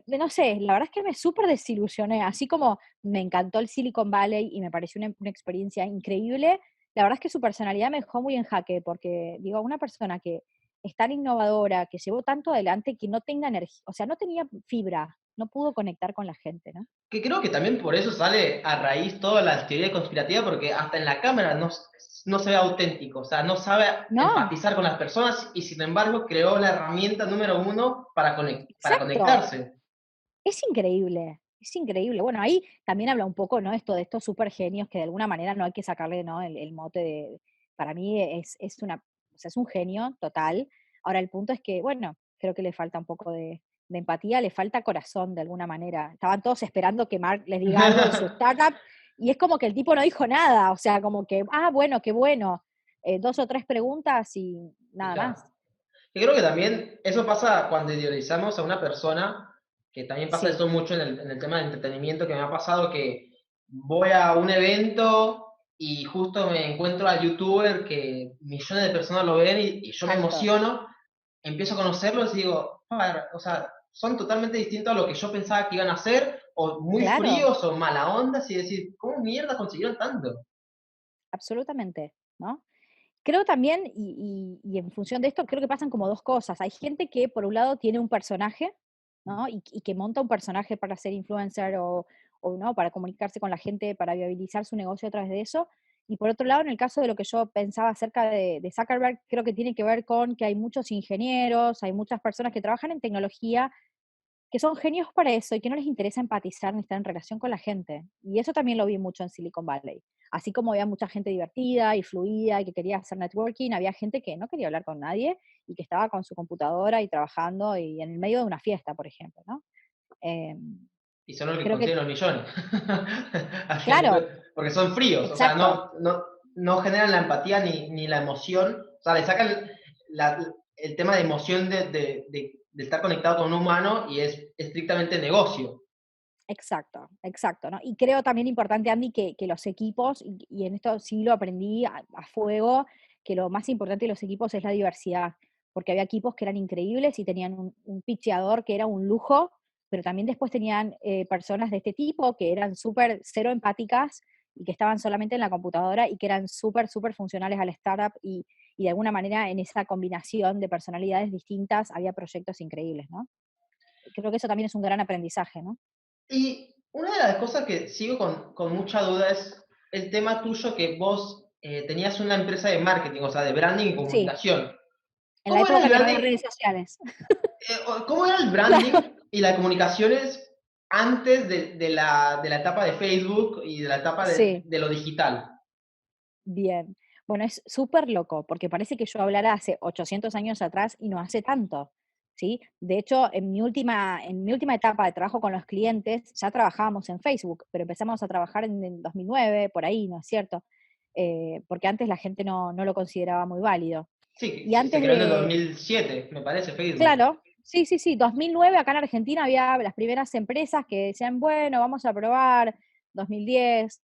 No sé, la verdad es que me súper desilusioné, así como me encantó el Silicon Valley y me pareció una experiencia increíble, la verdad es que su personalidad me dejó muy en jaque, porque digo, una persona que es tan innovadora, que llevó tanto adelante, que no tenga energía, o sea, no tenía fibra, no pudo conectar con la gente, ¿no? Que creo que también por eso sale a raíz toda la teoría conspirativa, porque hasta en la cámara no se ve auténtico, o sea, no sabe No, empatizar con las personas y sin embargo creó la herramienta número uno para exacto. conectarse. Es increíble, es increíble. Bueno, ahí también habla un poco, ¿no? Esto de estos super genios que de alguna manera no hay que sacarle, ¿no? El mote para mí o sea, es un genio total. Ahora el punto es que, bueno, creo que le falta un poco de empatía, le falta corazón de alguna manera. Estaban todos esperando que Mark les diga algo de su startup y es como que el tipo no dijo nada, o sea, como que, bueno, qué bueno. Dos o tres preguntas y Y nada claro. más. Yo creo que también eso pasa cuando idealizamos a una persona, que también pasa Sí, eso mucho en el tema del entretenimiento, que me ha pasado que voy a un evento y justo me encuentro al youtuber que millones de personas lo ven y yo me exacto. emociono, empiezo a conocerlos y digo, "Ah, o sea, son totalmente distintos a lo que yo pensaba que iban a ser, o muy Claro. fríos o mala onda, y decir, ¿cómo mierda consiguieron tanto? Absolutamente, ¿no? Creo también, y en función de esto, creo que pasan como dos cosas. Hay gente que, por un lado, tiene un personaje, ¿no? Y que monta un personaje para ser influencer o no, para comunicarse con la gente, para viabilizar su negocio a través de eso. Y por otro lado, en el caso de lo que yo pensaba acerca de Zuckerberg, creo que tiene que ver con que hay muchos ingenieros, hay muchas personas que trabajan en tecnología que son genios para eso y que no les interesa empatizar ni estar en relación con la gente. Y eso también lo vi mucho en Silicon Valley. Así como había mucha gente divertida y fluida y que quería hacer networking, había gente que no quería hablar con nadie y que estaba con su computadora y trabajando y en el medio de una fiesta, por ejemplo, ¿no? Eh, Y son los que creo que, consiguen los millones. claro, Porque son fríos, o sea, exacto, no generan la empatía ni la emoción. O sea, le sacan el tema de emoción de estar conectado con un humano y es estrictamente negocio. exacto, exacto, ¿no? Y creo también importante, Andy, que los equipos, y en esto sí lo aprendí a fuego, que lo más importante de los equipos es la diversidad, porque había equipos que eran increíbles y tenían un pitcheador que era un lujo, pero también después tenían personas de este tipo que eran súper cero empáticas y que estaban solamente en la computadora y que eran súper, súper funcionales al startup y de alguna manera en esa combinación de personalidades distintas había proyectos increíbles, ¿no? Creo que eso también es un gran aprendizaje, ¿no? Y una de las cosas que sigo con mucha duda es el tema tuyo que vos tenías una empresa de marketing, o sea, de branding y Sí, comunicación. en la ¿Cómo era el época que no había branding? redes sociales. ¿Cómo era el Claro, branding y las comunicaciones antes de la etapa de Facebook y de la etapa sí, de lo digital? bien. Bueno, es súper loco, porque parece que yo hablara hace 800 años atrás y no hace tanto, ¿sí? De hecho, en mi última etapa de trabajo con los clientes, ya trabajábamos en Facebook, pero empezamos a trabajar en 2009, por ahí, ¿no es cierto? Porque antes la gente no lo consideraba muy válido. Sí, Y se antes creó en el de, 2007, me parece, Facebook. claro, sí, sí, sí, 2009 acá en Argentina había las primeras empresas que decían, bueno, vamos a probar, 2010,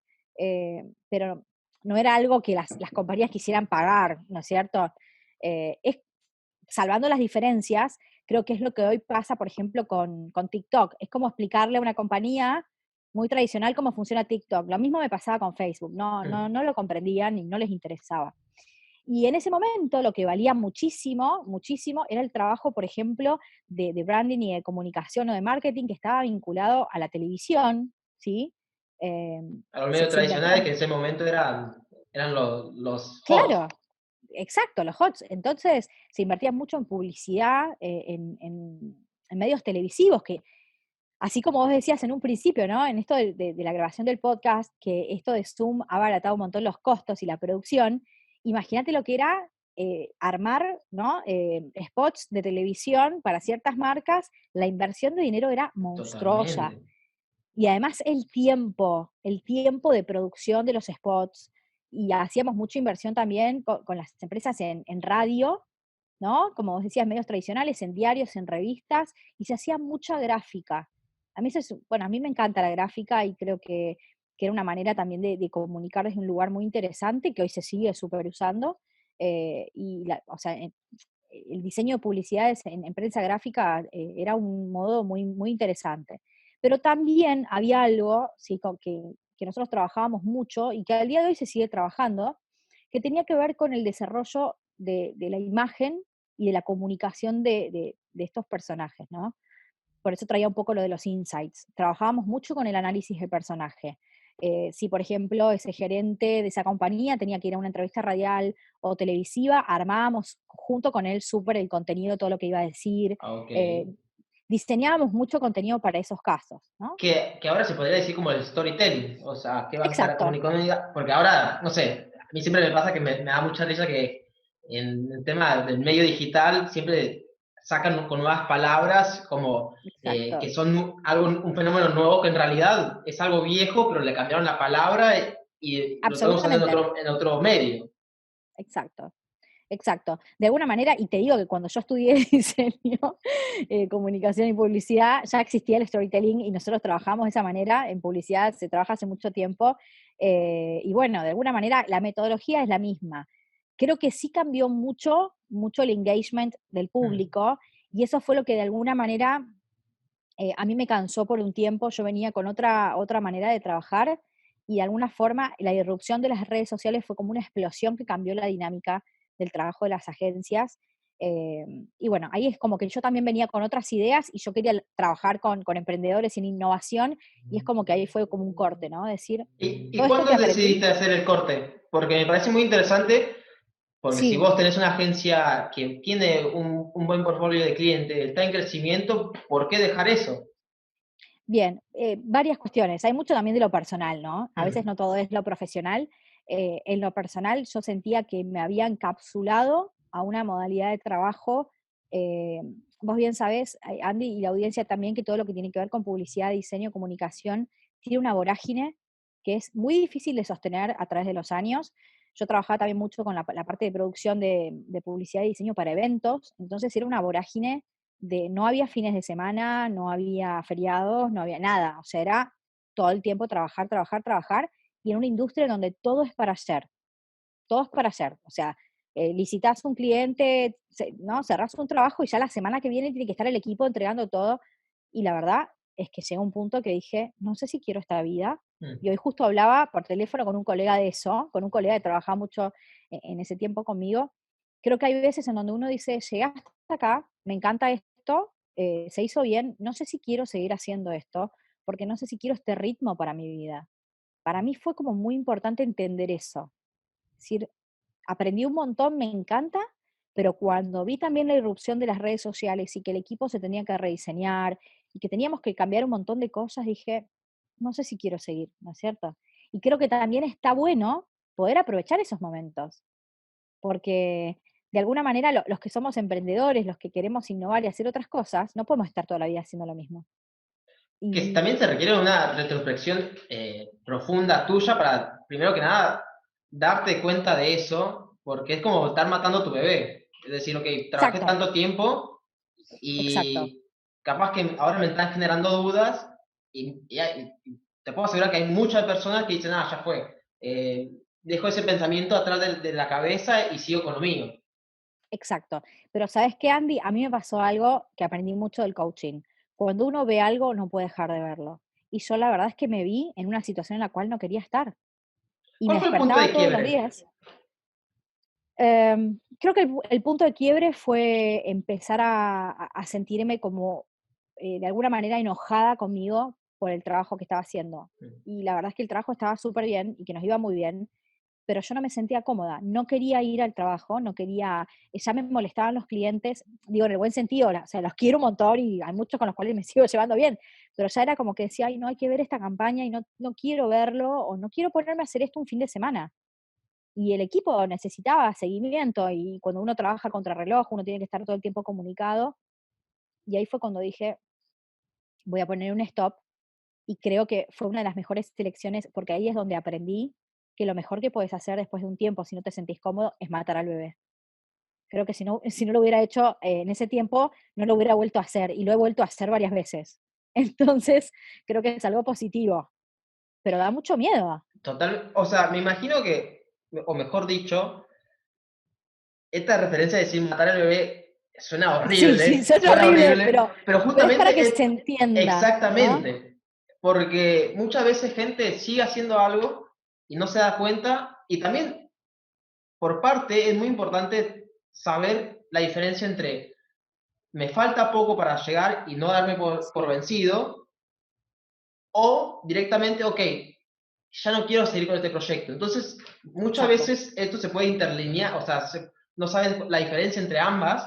pero no era algo que las compañías quisieran pagar, ¿no es cierto? Es, salvando las diferencias, creo que es lo que hoy pasa, por ejemplo, con TikTok. Es como explicarle a una compañía muy tradicional cómo funciona TikTok. Lo mismo me pasaba con Facebook, Mm. no lo comprendían y no les interesaba. Y en ese momento lo que valía muchísimo, muchísimo, era el trabajo, por ejemplo, de branding y de comunicación o de marketing que estaba vinculado a la televisión, ¿sí? Eh, A los se, medios se tradicionales que invertían, en ese momento eran los hot. claro, exacto, los HOTS. Entonces se invertía mucho en publicidad, en medios televisivos, que así como vos decías en un principio, ¿no? En esto de la grabación del podcast, que esto de Zoom ha abaratado un montón los costos y la producción, imagínate lo que era armar, ¿no? Spots de televisión para ciertas marcas, la inversión de dinero era monstruosa. Totalmente. Y además el tiempo de producción de los spots, y hacíamos mucha inversión también con las empresas en radio, ¿no? Como vos decías, medios tradicionales, en diarios, en revistas, y se hacía mucha gráfica. A mí bueno, a mí me encanta la gráfica y creo que era una manera también de comunicar desde un lugar muy interesante, que hoy se sigue súper usando. O sea, el diseño de publicidades en prensa gráfica era un modo muy, muy interesante. Pero también había algo, sí, que nosotros trabajábamos mucho y que al día de hoy se sigue trabajando, que tenía que ver con el desarrollo de la imagen y de la comunicación de estos personajes, ¿no? Por eso traía un poco lo de los insights. Trabajábamos mucho con el análisis del personaje. Si, por ejemplo, ese gerente de esa compañía tenía que ir a una entrevista radial o televisiva, armábamos junto con él súper el contenido, todo lo que iba a decir. Ah, ok. eh, Diseñábamos mucho contenido para esos casos, ¿no? Que ahora se podría decir como el storytelling, o sea, qué vas a estar Exacto, comunicando, porque ahora, no sé, a mí siempre me pasa que me da mucha risa que en el tema del medio digital siempre sacan con nuevas palabras como que exacto, son un fenómeno nuevo que en realidad es algo viejo, pero le cambiaron la palabra y lo estamos usando absolutamente, en otro medio. exacto. Exacto. De alguna manera, y te digo que cuando yo estudié diseño, comunicación y publicidad, ya existía el storytelling y nosotros trabajamos de esa manera. En publicidad se trabaja hace mucho tiempo. Y bueno, de alguna manera la metodología es la misma. Creo que sí cambió mucho, mucho el engagement del Mm. público y eso fue lo que de alguna manera a mí me cansó por un tiempo. Yo venía con otra manera de trabajar y de alguna forma la irrupción de las redes sociales fue como una explosión que cambió la dinámica del trabajo de las agencias. Y bueno, ahí es como que yo también venía con otras ideas y yo quería trabajar con emprendedores en innovación y es como que ahí fue como un corte, ¿no? Decir, ¿Y todo esto cuándo que aprendí, decidiste hacer el corte? Porque me parece muy interesante. Porque si sí, vos tenés una agencia que tiene un buen portfolio de clientes, está en crecimiento, ¿por qué dejar eso? bien, varias cuestiones. Hay mucho también de lo personal, ¿no? A veces Mm. no todo es lo profesional. En lo personal yo sentía que me había encapsulado a una modalidad de trabajo. eh, Vos bien sabés, Andy, y la audiencia también, que todo lo que tiene que ver con publicidad, diseño, comunicación, tiene una vorágine que es muy difícil de sostener a través de los años. Yo trabajaba también mucho con la parte de producción de publicidad y diseño para eventos, entonces era una vorágine no había fines de semana, no había feriados, no había nada, o sea, era todo el tiempo trabajar, trabajar, trabajar, y en una industria donde todo es para hacer, todo es para hacer, o sea, licitas un cliente, ¿no? Cerrás un trabajo y ya la semana que viene tiene que estar el equipo entregando todo, y la verdad es que llegó un punto que dije, no sé si quiero esta vida, y Mm. hoy justo hablaba por teléfono con un colega de eso, con un colega que trabajaba mucho en ese tiempo conmigo. Creo que hay veces en donde uno dice, llegaste hasta acá, me encanta esto, se hizo bien, no sé si quiero seguir haciendo esto, porque no sé si quiero este ritmo para mi vida. Para mí fue como muy importante entender eso. Es decir, aprendí un montón, me encanta, pero cuando vi también la irrupción de las redes sociales y que el equipo se tenía que rediseñar y que teníamos que cambiar un montón de cosas, dije, no sé si quiero seguir, ¿no es cierto? Y creo que también está bueno poder aprovechar esos momentos. porque de alguna manera los que somos emprendedores, los que queremos innovar y hacer otras cosas, no podemos estar toda la vida haciendo lo mismo. Que Y también se requiere una retrospección profunda tuya para, primero que nada, darte cuenta de eso, porque es como estar matando a tu bebé. Es decir, ok, trabajé exacto, tanto tiempo exacto. y capaz que ahora me están generando dudas y te puedo asegurar que hay muchas personas que dicen, ah, ya fue. Dejo ese pensamiento atrás de la cabeza y sigo con lo mío. Exacto. Pero ¿sabes qué, Andy? A mí me pasó algo que aprendí mucho del coaching. Cuando uno ve algo, no puede dejar de verlo. Y yo la verdad es que me vi en una situación en la cual no quería estar. Y me ¿Cuál fue el punto despertaba de todos los quiebre? días. Creo que el punto de quiebre fue empezar a sentirme como, de alguna manera, enojada conmigo por el trabajo que estaba haciendo. Y la verdad es que el trabajo estaba súper bien y que nos iba muy bien, pero yo no me sentía cómoda, no quería ir al trabajo, no quería, ya me molestaban los clientes, digo, en el buen sentido, o sea, los quiero un montón y hay muchos con los cuales me sigo llevando bien, pero ya era como que decía, ay, no hay que ver esta campaña y no quiero verlo, o no quiero ponerme a hacer esto un fin de semana. Y el equipo necesitaba seguimiento, y cuando uno trabaja contra reloj, uno tiene que estar todo el tiempo comunicado, y ahí fue cuando dije, voy a poner un stop, y creo que fue una de las mejores elecciones, porque ahí es donde aprendí que lo mejor que puedes hacer después de un tiempo, si no te sentís cómodo, es matar al bebé. Creo que si no lo hubiera hecho en ese tiempo, no lo hubiera vuelto a hacer, y lo he vuelto a hacer varias veces. Entonces, creo que es algo positivo, pero da mucho miedo. Total, o sea, me imagino que, o mejor dicho, esta referencia de decir matar al bebé Sí, sí, son suena horrible, horrible, pero pero es para justamente que es se entienda, ¿no? exactamente, porque muchas veces gente sigue haciendo algo y no se da cuenta, y también por parte es muy importante saber la diferencia entre me falta poco para llegar y no darme por Sí, vencido, o directamente, ok, ya no quiero seguir con este proyecto. Entonces, muchas exacto, veces esto se puede interlinear, o sea, no saben la diferencia entre ambas,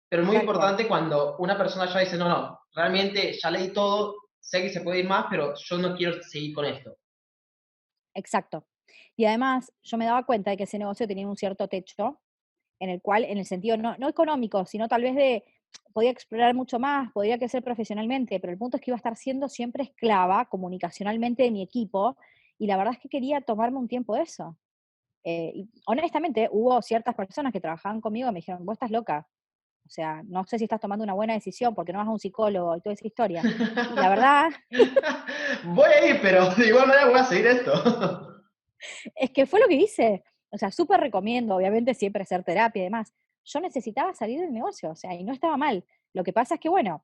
pero es muy tal cual, importante cuando una persona ya dice, no, no, realmente ya leí todo, sé que se puede ir más, pero yo no quiero seguir con esto. exacto. Y además, yo me daba cuenta de que ese negocio tenía un cierto techo, en el cual, en el sentido no económico, sino tal vez de, podía explorar mucho más, podría crecer profesionalmente, pero el punto es que iba a estar siendo siempre esclava comunicacionalmente de mi equipo, y la verdad es que quería tomarme un tiempo de eso. Y honestamente, hubo ciertas personas que trabajaban conmigo que me dijeron, vos estás loca, o sea, no sé si estás tomando una buena decisión porque no vas a un psicólogo y toda esa historia. Y la verdad Voy a ir, pero de igual manera voy a seguir esto. es que fue lo que hice. O sea, súper recomiendo, obviamente, siempre hacer terapia y demás. Yo necesitaba salir del negocio, o sea, y no estaba mal. Lo que pasa es que, bueno,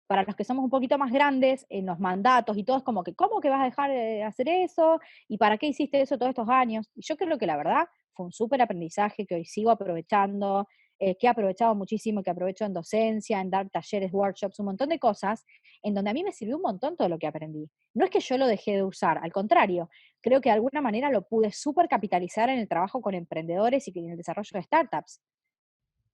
para los que somos un poquito más grandes, en los mandatos y todo, es como que, ¿cómo que vas a dejar de hacer eso? ¿Y para qué hiciste eso todos estos años? Y yo creo que la verdad fue un súper aprendizaje que hoy sigo aprovechando, que he aprovechado muchísimo, que aprovecho en docencia, en dar talleres, workshops, un montón de cosas, en donde a mí me sirvió un montón todo lo que aprendí. No es que yo lo dejé de usar, al contrario, creo que de alguna manera lo pude súper capitalizar en el trabajo con emprendedores y en el desarrollo de startups,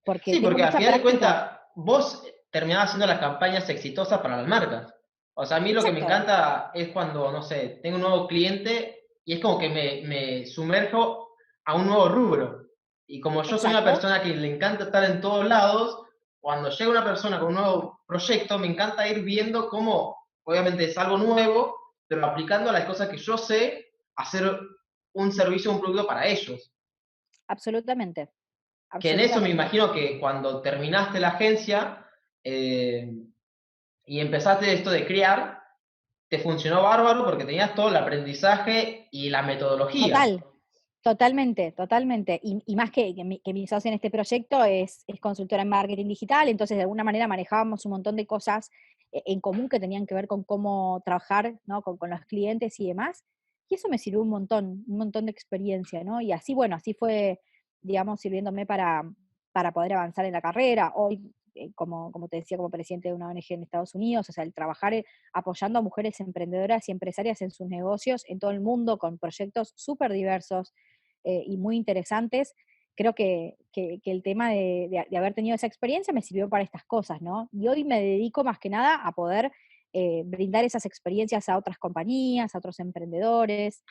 porque Sí, tengo porque al mucha final de práctica. cuentas, vos terminás haciendo las campañas exitosas para las marcas. O sea, a mí lo que me Exacto, encanta es cuando, no sé, tengo un nuevo cliente y es como que me sumerjo a un nuevo rubro. Y como yo soy una exacto. persona que le encanta estar en todos lados, cuando llega una persona con un nuevo proyecto, me encanta ir viendo cómo, obviamente es algo nuevo, pero aplicando las cosas que yo sé, hacer un servicio, un producto para ellos. Absolutamente, Que en eso me absolutamente. imagino que cuando terminaste la agencia eh, y empezaste esto de crear, te funcionó bárbaro porque tenías todo el aprendizaje y la metodología. Total, totalmente, totalmente. Y más que mi socio en este proyecto es consultora en marketing digital, entonces de alguna manera manejábamos un montón de cosas en común que tenían que ver con cómo trabajar, ¿no? Con los clientes y demás. Y eso me sirvió un montón de experiencia, ¿no? Y así, bueno, así fue, digamos, sirviéndome para poder avanzar en la carrera. Hoy, como te decía, como presidente de una ONG en Estados Unidos, o sea, el trabajar apoyando a mujeres emprendedoras y empresarias en sus negocios en todo el mundo con proyectos súper diversos y muy interesantes. Creo que el tema de haber tenido esa experiencia me sirvió para estas cosas, ¿no? Y hoy me dedico más que nada a poder brindar esas experiencias a otras compañías, a otros emprendedores,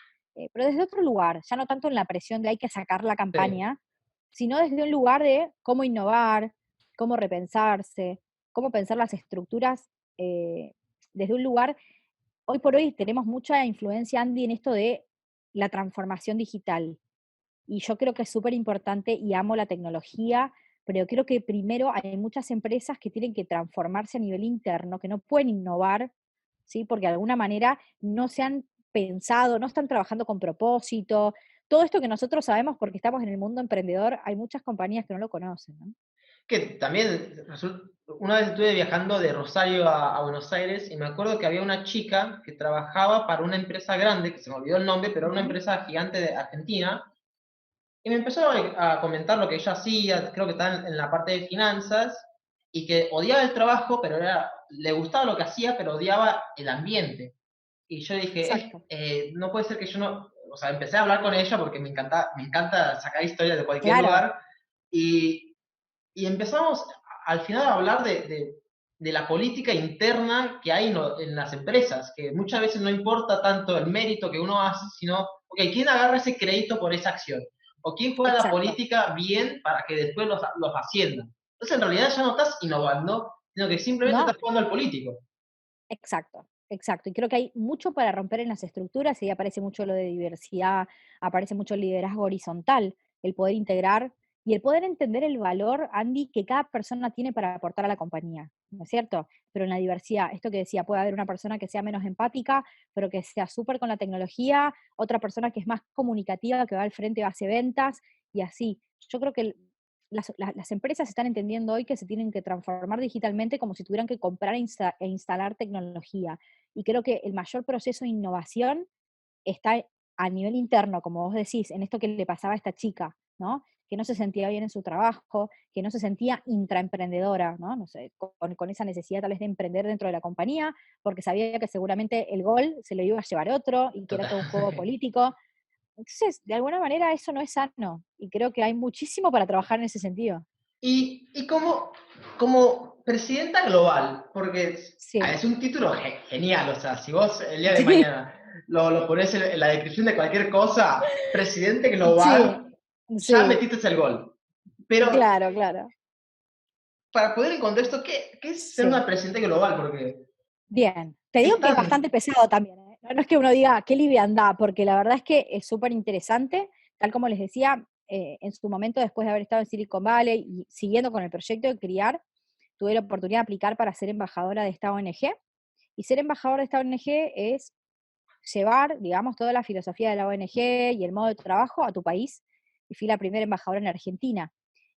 pero desde otro lugar, ya no tanto en la presión de hay que sacar la Sí. campaña, sino desde un lugar de cómo innovar, cómo repensarse, cómo pensar las estructuras desde un lugar. Hoy por hoy tenemos mucha influencia, Andy, en esto de la transformación digital. Y yo creo que es súper importante y amo la tecnología, pero creo que primero hay muchas empresas que tienen que transformarse a nivel interno, que no pueden innovar, ¿sí? Porque de alguna manera no se han pensado, no están trabajando con propósito. Todo esto que nosotros sabemos porque estamos en el mundo emprendedor, hay muchas compañías que no lo conocen, ¿no? Que también, una vez estuve viajando de Rosario a Buenos Aires y me acuerdo que había una chica que trabajaba para una empresa grande, que se me olvidó el nombre, pero era una Ujú. empresa gigante de Argentina, y me empezó a comentar lo que ella hacía, creo que estaba en la parte de finanzas, y que odiaba el trabajo, pero le gustaba lo que hacía, pero odiaba el ambiente. Y yo dije, Exacto. no puede ser que yo no, o sea, empecé a hablar con ella porque me encanta sacar historias de cualquier Claro, lugar, y, y empezamos al final a hablar de la política interna que hay en las empresas, que muchas veces no importa tanto el mérito que uno hace, sino, ok, ¿quién agarra ese crédito por esa acción? ¿O quién juega la exacto. política bien para que después los asciendan? Entonces, en realidad ya no estás innovando, sino que simplemente No, estás jugando al político. exacto, exacto. Y creo que hay mucho para romper en las estructuras, y ahí aparece mucho lo de diversidad, aparece mucho el liderazgo horizontal, el poder integrar y el poder entender el valor, Andy, que cada persona tiene para aportar a la compañía, ¿no es cierto? Pero en la diversidad, esto que decía, puede haber una persona que sea menos empática, pero que sea súper con la tecnología, otra persona que es más comunicativa, que va al frente, hace ventas, y así. Yo creo que las empresas están entendiendo hoy que se tienen que transformar digitalmente como si tuvieran que comprar e instalar tecnología. Y creo que el mayor proceso de innovación está a nivel interno, como vos decís, en esto que le pasaba a esta chica, ¿no? Que no se sentía bien en su trabajo, que no se sentía intraemprendedora, ¿no? No sé, con esa necesidad tal vez de emprender dentro de la compañía, porque sabía que seguramente el gol se lo iba a llevar otro y que era Total. todo un juego político. Entonces, de alguna manera eso no es sano y creo que hay muchísimo para trabajar en ese sentido. Y como presidenta global, porque Sí, es un título genial, o sea, si vos el día de sí, mañana lo pones en la descripción de cualquier cosa, presidente sí, global, ya sí, metiste el gol. Pero claro, claro. para poner en contexto, ¿qué es ser Sí. una presidenta global? Porque Bien. Te digo es que es tan... bastante pesado también, ¿eh? No es que uno diga qué liviandad, porque la verdad es que es súper interesante. Tal como les decía, en su momento, después de haber estado en Silicon Valley y siguiendo con el proyecto de criar, tuve la oportunidad de aplicar para ser embajadora de esta ONG. Y ser embajador de esta ONG es llevar, digamos, toda la filosofía de la ONG y el modo de trabajo a tu país. Y fui la primera embajadora en Argentina.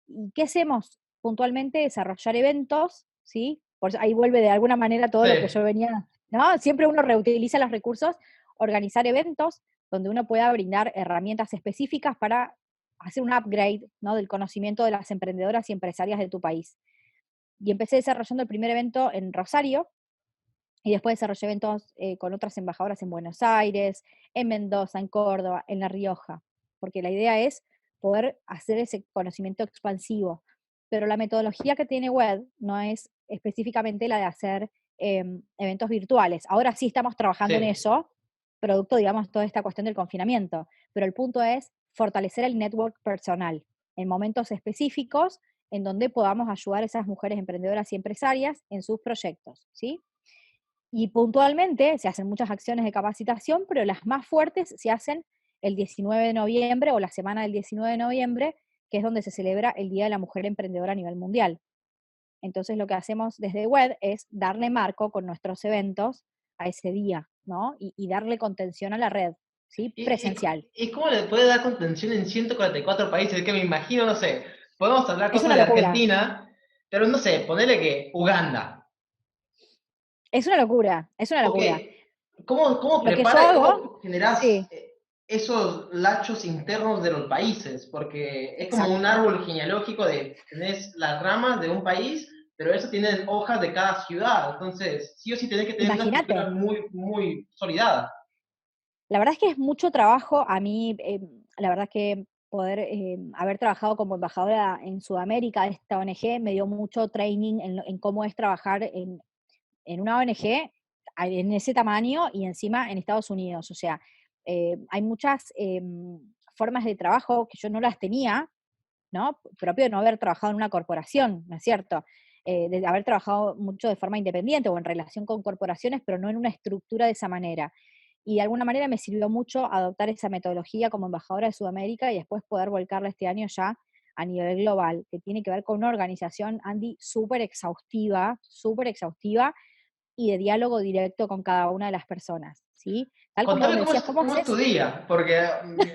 ¿Y qué hacemos puntualmente? Desarrollar eventos, ¿sí? Por ahí vuelve de alguna manera todo Sí, lo que yo venía, ¿no? Siempre uno reutiliza los recursos, organizar eventos donde uno pueda brindar herramientas específicas para hacer un upgrade, ¿no? Del conocimiento de las emprendedoras y empresarias de tu país. Y empecé desarrollando el primer evento en Rosario, y después desarrollé eventos con otras embajadoras en Buenos Aires, en Mendoza, en Córdoba, en La Rioja, porque la idea es poder hacer ese conocimiento expansivo. Pero la metodología que tiene Web no es específicamente la de hacer eventos virtuales. Ahora sí estamos trabajando en sí. eso, producto, digamos, toda esta cuestión del confinamiento. Pero el punto es fortalecer el network personal en momentos específicos en donde podamos ayudar a esas mujeres emprendedoras y empresarias en sus proyectos, ¿sí? Y puntualmente se hacen muchas acciones de capacitación, pero las más fuertes se hacen el 19 de noviembre o la semana del 19 de noviembre, que es donde se celebra el Día de la Mujer Emprendedora a nivel mundial. Entonces lo que hacemos desde Web es darle marco con nuestros eventos a ese día, ¿no? Y darle contención a la red, ¿sí? Presencial. ¿Y cómo le puede dar contención en 144 países? Es que me imagino, no sé, podemos hablar Es cosas una de locura, Argentina, pero no sé, ponele que Uganda. es una locura, es una Ok, locura. ¿cómo Lo que yo prepara, hago, cómo generás sí, esos lachos internos de los países? Porque es como un exacto. árbol genealógico de, tenés las ramas de un país, pero eso tiene hojas de cada ciudad. Entonces, sí o sí tenés que tener una estructura Imagínate. muy, muy sólida. La verdad es que es mucho trabajo. A mí, la verdad es que poder haber trabajado como embajadora en Sudamérica de esta ONG me dio mucho training en cómo es trabajar en una ONG en ese tamaño y encima en Estados Unidos. O sea, hay muchas formas de trabajo que yo no las tenía, ¿no? Propio de no haber trabajado en una corporación, ¿no es cierto? De haber trabajado mucho de forma independiente o en relación con corporaciones, pero no en una estructura de esa manera. Y de alguna manera me sirvió mucho adoptar esa metodología como embajadora de Sudamérica y después poder volcarla este año ya a nivel global, que tiene que ver con una organización, Andy, súper exhaustiva y de diálogo directo con cada una de las personas, ¿sí? Tal como vos Contame me decías, ¿cómo cómo es tu haces? día, porque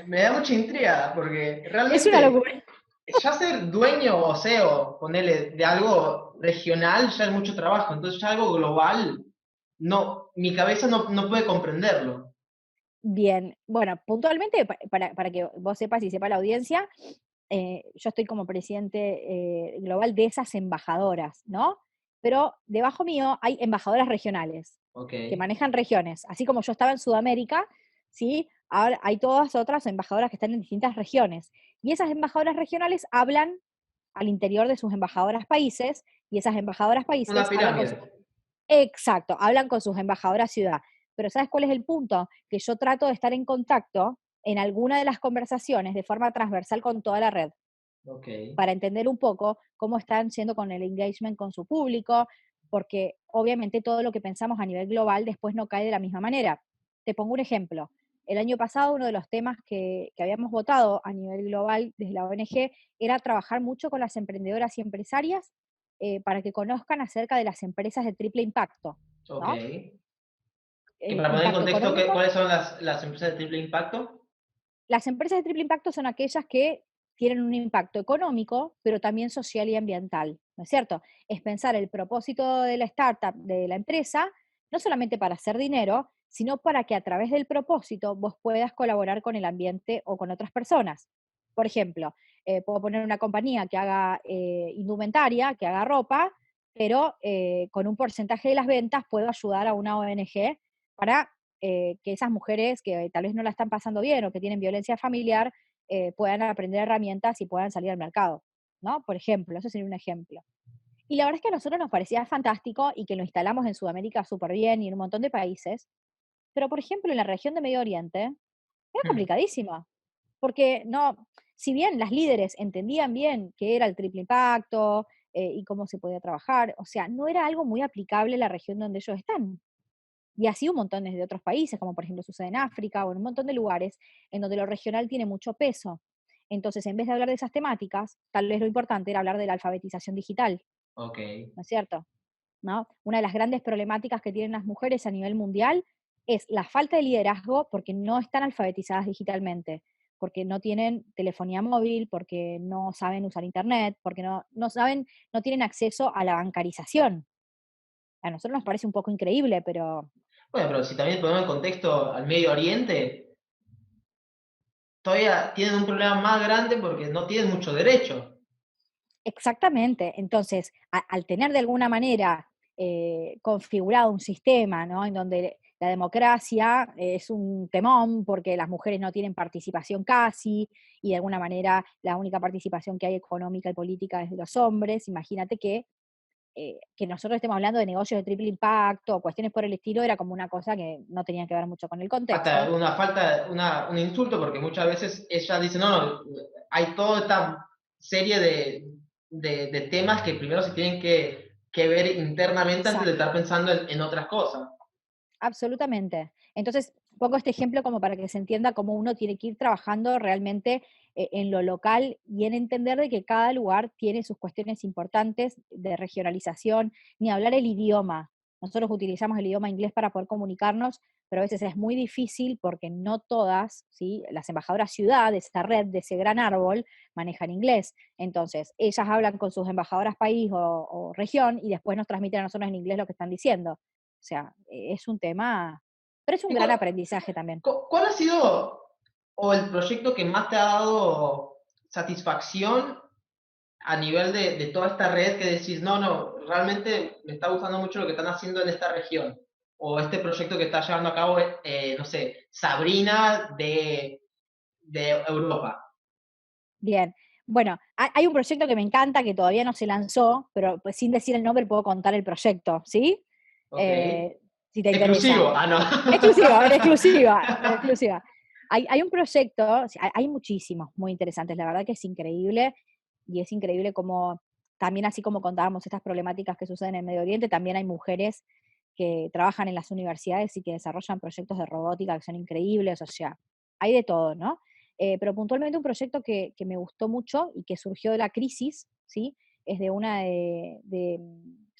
me da mucha intriga, porque Es una realmente locura. ya ser dueño o CEO, ponele, de algo regional ya es mucho trabajo, entonces ya algo global, no, mi cabeza no puede comprenderlo. Bien, bueno, puntualmente, para que vos sepas y sepa la audiencia, yo estoy como presidente global de esas embajadoras, ¿no? Pero debajo mío hay embajadoras regionales Ok. que manejan regiones. Así como yo estaba en Sudamérica, ¿sí? Ahora hay todas otras embajadoras que están en distintas regiones. Y esas embajadoras regionales hablan al interior de sus embajadoras países y esas embajadoras Una países hablan con sus. pirámide. Exacto, hablan con sus embajadoras ciudad. Pero ¿sabes cuál es el punto? Que yo trato de estar en contacto en alguna de las conversaciones de forma transversal con toda la red, Ok. para entender un poco cómo están siendo con el engagement con su público, porque obviamente todo lo que pensamos a nivel global después no cae de la misma manera. Te pongo un ejemplo. El año pasado uno de los temas que habíamos votado a nivel global desde la ONG era trabajar mucho con las emprendedoras y empresarias para que conozcan acerca de las empresas de triple impacto, Ok. ¿no? Y para poner en Impacto contexto, económico. ¿cuáles son las empresas de triple impacto? Las empresas de triple impacto son aquellas que tienen un impacto económico, pero también social y ambiental, ¿no es cierto? Es pensar el propósito de la startup, de la empresa, no solamente para hacer dinero, sino para que a través del propósito vos puedas colaborar con el ambiente o con otras personas. Por ejemplo, puedo poner una compañía que haga indumentaria, que haga ropa, pero con un porcentaje de las ventas puedo ayudar a una ONG para que esas mujeres que tal vez no la están pasando bien o que tienen violencia familiar puedan aprender herramientas y puedan salir al mercado, ¿no? Por ejemplo, eso sería un ejemplo. Y la verdad es que a nosotros nos parecía fantástico y que lo instalamos en Sudamérica súper bien y en un montón de países, pero por ejemplo en la región de Medio Oriente era Hmm. complicadísima, porque no, si bien las líderes entendían bien qué era el triple impacto y cómo se podía trabajar, o sea, no era algo muy aplicable en la región donde ellos están. Y así un montón de otros países, como por ejemplo sucede en África o en un montón de lugares en donde lo regional tiene mucho peso. Entonces, en vez de hablar de esas temáticas, tal vez lo importante era hablar de la alfabetización digital, Ok. ¿no es cierto? ¿No? Una de las grandes problemáticas que tienen las mujeres a nivel mundial es la falta de liderazgo porque no están alfabetizadas digitalmente, porque no tienen telefonía móvil, porque no saben usar internet, porque no saben, no tienen acceso a la bancarización. A nosotros nos parece un poco increíble, pero Bueno, pero si también ponemos en contexto al Medio Oriente, todavía tienen un problema más grande porque no tienen mucho derecho. exactamente. Entonces, al tener de alguna manera configurado un sistema, ¿no? En donde la democracia es un temón porque las mujeres no tienen participación casi y de alguna manera la única participación que hay económica y política es de los hombres, imagínate que nosotros estemos hablando de negocios de triple impacto o cuestiones por el estilo era como una cosa que no tenía que ver mucho con el Hasta contexto. un insulto, porque muchas veces ella dice, no, hay toda esta serie de temas que primero se tienen que ver internamente antes de estar Exacto. pensando en otras cosas. Absolutamente. Entonces, pongo este ejemplo como para que se entienda cómo uno tiene que ir trabajando realmente en lo local y en entender de que cada lugar tiene sus cuestiones importantes de regionalización, ni hablar el idioma. Nosotros utilizamos el idioma inglés para poder comunicarnos, pero a veces es muy difícil porque no todas, ¿sí? Las embajadoras ciudad de esta red, de ese gran árbol, manejan inglés. Entonces, ellas hablan con sus embajadoras país o región y después nos transmiten a nosotros en inglés lo que están diciendo. O sea, es un tema, pero es un ¿Y gran aprendizaje también. cuál ha sido o el proyecto que más te ha dado satisfacción a nivel de toda esta red que decís, no, realmente me está gustando mucho lo que están haciendo en esta región? O este proyecto que está llevando a cabo, no sé, Sabrina de Europa. Bien. Bueno, hay un proyecto que me encanta, que todavía no se lanzó, pero pues sin decir el nombre puedo contar el proyecto, ¿sí? Ok. Eh, si te interesa. Exclusivo. Ah, no. Exclusiva, en exclusiva, en exclusiva. Hay un proyecto, o sea, hay muchísimos muy interesantes, la verdad que es increíble. y es increíble como también así como contábamos estas problemáticas que suceden en el Medio Oriente, también hay mujeres que trabajan en las universidades y que desarrollan proyectos de robótica que son increíbles, o sea, hay de todo, ¿no? Pero puntualmente un proyecto que me gustó mucho y que surgió de la crisis, ¿sí? Es de una de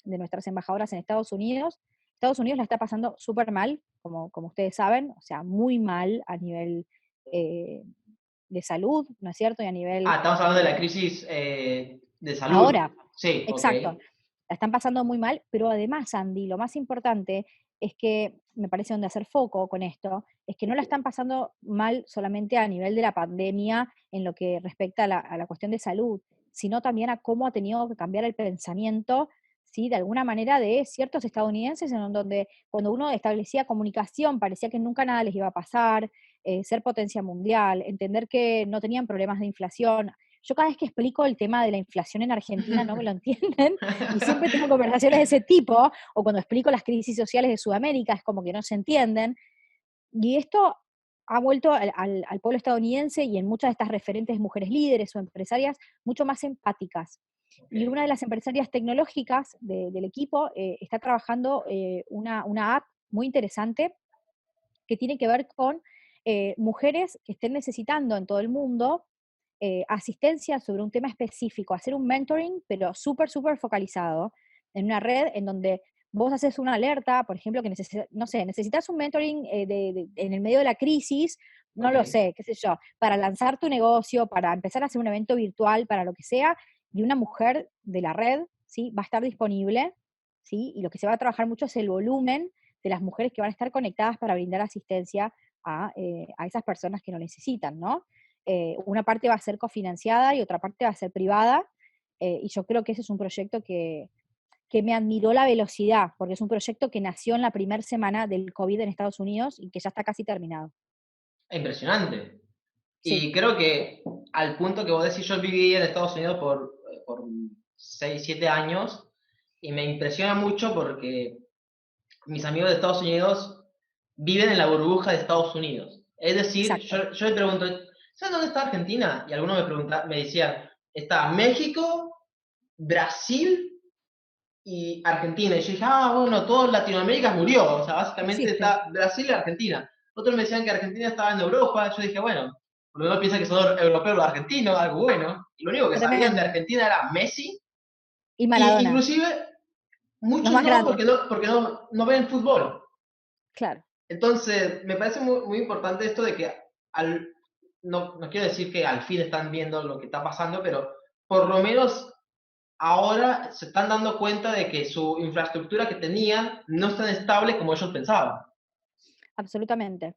nuestras embajadoras en Estados Unidos. Estados Unidos la está pasando súper mal, como ustedes saben, o sea, muy mal a nivel eh, de salud, ¿no es cierto? Y a nivel Estamos hablando de la eh, crisis de salud. ahora, Sí, ok. exacto, la están pasando muy mal, pero además, Andy, lo más importante es que me parece donde hacer foco con esto, es que no la están pasando mal solamente a nivel de la pandemia en lo que respecta a la cuestión de salud, sino también a cómo ha tenido que cambiar el pensamiento, ¿sí? De alguna manera de ciertos estadounidenses en donde cuando uno establecía comunicación parecía que nunca nada les iba a pasar, ser potencia mundial, entender que no tenían problemas de inflación. Yo cada vez que explico el tema de la inflación en Argentina no me lo entienden y siempre tengo conversaciones de ese tipo, o cuando explico las crisis sociales de Sudamérica es como que no se entienden. Y esto ha vuelto al pueblo estadounidense y en muchas de estas referentes mujeres líderes o empresarias mucho más empáticas. Ok. Y una de las empresarias tecnológicas del equipo está trabajando una app muy interesante que tiene que ver con mujeres que estén necesitando en todo el mundo asistencia sobre un tema específico, hacer un mentoring, pero súper, súper focalizado en una red en donde vos haces una alerta, por ejemplo, que no sé, necesitas un mentoring en el medio de la crisis, no lo Ok. sé, qué sé yo, para lanzar tu negocio, para empezar a hacer un evento virtual, para lo que sea, y una mujer de la red, ¿sí? Va a estar disponible, ¿sí? Y lo que se va a trabajar mucho es el volumen de las mujeres que van a estar conectadas para brindar asistencia a esas personas que lo necesitan, ¿no? Una parte va a ser cofinanciada y otra parte va a ser privada, y yo creo que ese es un proyecto que me admiró la velocidad, porque es un proyecto que nació en la primera semana del COVID en Estados Unidos y que ya está casi terminado. Impresionante. Sí, Y creo que al punto que vos decís, yo viví en Estados Unidos por 6 7 años y me impresiona mucho porque mis amigos de Estados Unidos viven en la burbuja de Estados Unidos. Es decir, exacto. yo le pregunto, ¿sabes dónde está Argentina? Y algunos me decían, está México, Brasil y Argentina. Y yo dije, bueno, todo Latinoamérica murió. O sea, No básicamente existe. está Brasil y Argentina. Otros me decían que Argentina estaba en Europa. Yo dije, bueno, por lo menos piensa que son europeos los argentinos, algo bueno. Y lo único que sabían de Tremendo. Argentina era Messi. Y Y Maradona, inclusive los muchos más no, grandes, porque no ven fútbol. claro. Entonces, me parece muy importante esto de que al, no quiero decir que al fin están viendo lo que está pasando, pero por lo menos ahora se están dando cuenta de que su infraestructura que tenían no es tan estable como ellos pensaban. Absolutamente.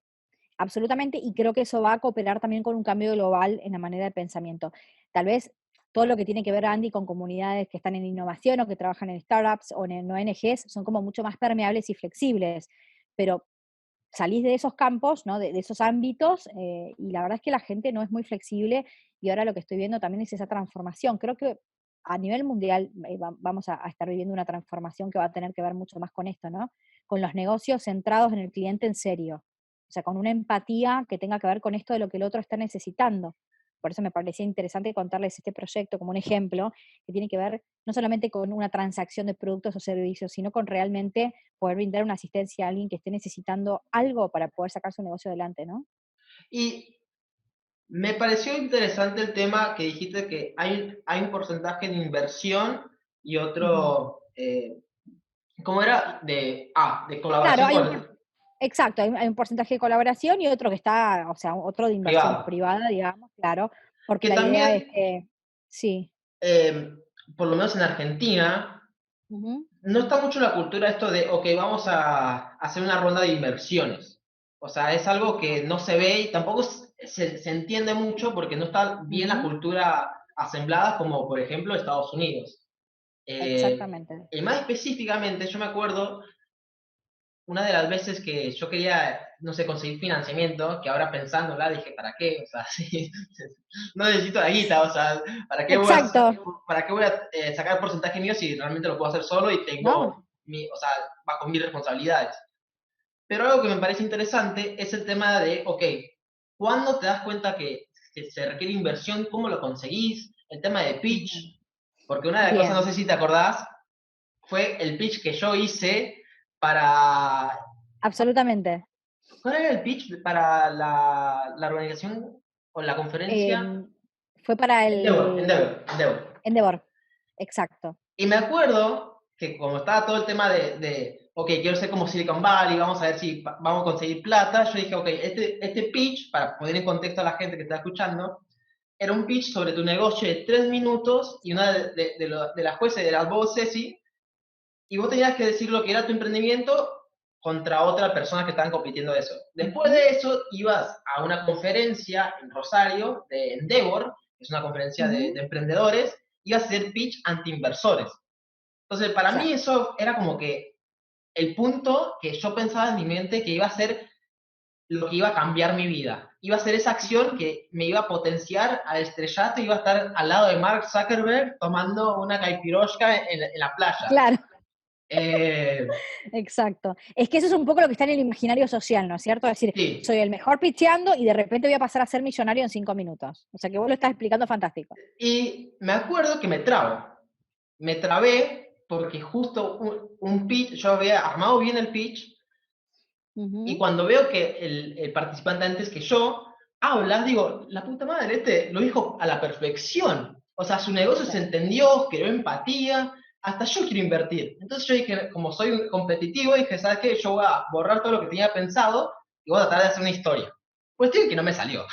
Absolutamente, y creo que eso va a cooperar también con un cambio global en la manera de pensamiento. Tal vez todo lo que tiene que ver, Andy, con comunidades que están en innovación o que trabajan en startups o en ONGs son como mucho más permeables y flexibles, pero salís de esos campos, ¿no? de esos ámbitos, y la verdad es que la gente no es muy flexible y ahora lo que estoy viendo también es esa transformación. Creo que a nivel mundial vamos a estar viviendo una transformación que va a tener que ver mucho más con esto, ¿no? Con los negocios centrados en el cliente en serio. O sea, con una empatía que tenga que ver con esto de lo que el otro está necesitando. Por eso me parecía interesante contarles este proyecto como un ejemplo que tiene que ver no solamente con una transacción de productos o servicios, sino con realmente poder brindar una asistencia a alguien que esté necesitando algo para poder sacar su negocio adelante, ¿no? Y me pareció interesante el tema que dijiste que hay un porcentaje de inversión y Ujú. otro, ¿cómo era? De Claro, colaboración con el exacto, hay un porcentaje de colaboración y otro que está, o sea, otro de inversión privado. privada, digamos, claro, porque Que la idea es también, que, sí. por lo menos en Argentina, Ujú. no está mucho la cultura esto de, ok, vamos a hacer una ronda de inversiones. O sea, es algo que no se ve y tampoco se entiende mucho porque no está bien la Ujú. cultura asemblada como, por ejemplo, Estados Unidos. Exactamente. Y más específicamente, yo me acuerdo una de las veces que yo quería, no sé, conseguir financiamiento, que ahora pensándola dije, ¿para qué? O sea, sí, no necesito la guita, o sea, Exacto, ¿para qué voy a sacar porcentaje mío si realmente lo puedo hacer solo y ¿no? tengo, o sea, bajo mis responsabilidades? Pero algo que me parece interesante es el tema de, ok, ¿cuándo te das cuenta que se requiere inversión? ¿Cómo lo conseguís? el tema de Ujú. pitch, porque una de las cosas, no Bien, sé si te acordás, fue el pitch que yo hice para... absolutamente. ¿Cuál era el pitch para la organización o la conferencia? Em, Fue para el Endeavor. Endeavor, exacto. Y me acuerdo que como estaba todo el tema ok, quiero ser como Silicon Valley, vamos a ver si vamos a conseguir plata, yo dije, ok, este pitch, para poner en contexto a la gente que está escuchando, era un pitch sobre tu negocio de 3 minutos y una de las jueces de las voces, ¿sí? Y vos tenías que decir lo que era tu emprendimiento contra otras personas que estaban compitiendo de eso. Después Ujú, de eso, ibas a una conferencia en Rosario de Endeavor, que es una conferencia ujú, de emprendedores, ibas a hacer pitch ante inversores. Entonces, para mí claro, eso era como que el punto que yo pensaba en mi mente que iba a ser lo que iba a cambiar mi vida. Iba a ser esa acción ujú, que me iba a potenciar al estrellato, iba a estar al lado de Mark Zuckerberg tomando una caipirosca en la playa. claro, Eh, exacto. Es que eso es un poco lo que está en el imaginario social, ¿no es cierto? Es decir, soy sí, el mejor pitcheando y de repente voy a pasar a ser millonario en 5 minutos. O sea que vos lo estás explicando fantástico. y me acuerdo que me trabo. Me trabé porque justo un pitch, yo había armado bien el pitch y Ujú, cuando veo que el participante antes que yo habla, digo, la puta madre, este lo dijo a la perfección. O sea, su negocio se claro, entendió, creó empatía, hasta yo quiero invertir. Entonces yo dije, como soy un competitivo, dije, ¿sabes qué? Yo voy a borrar todo lo que tenía pensado y voy a tratar de hacer una historia. Cuestión que no me salió.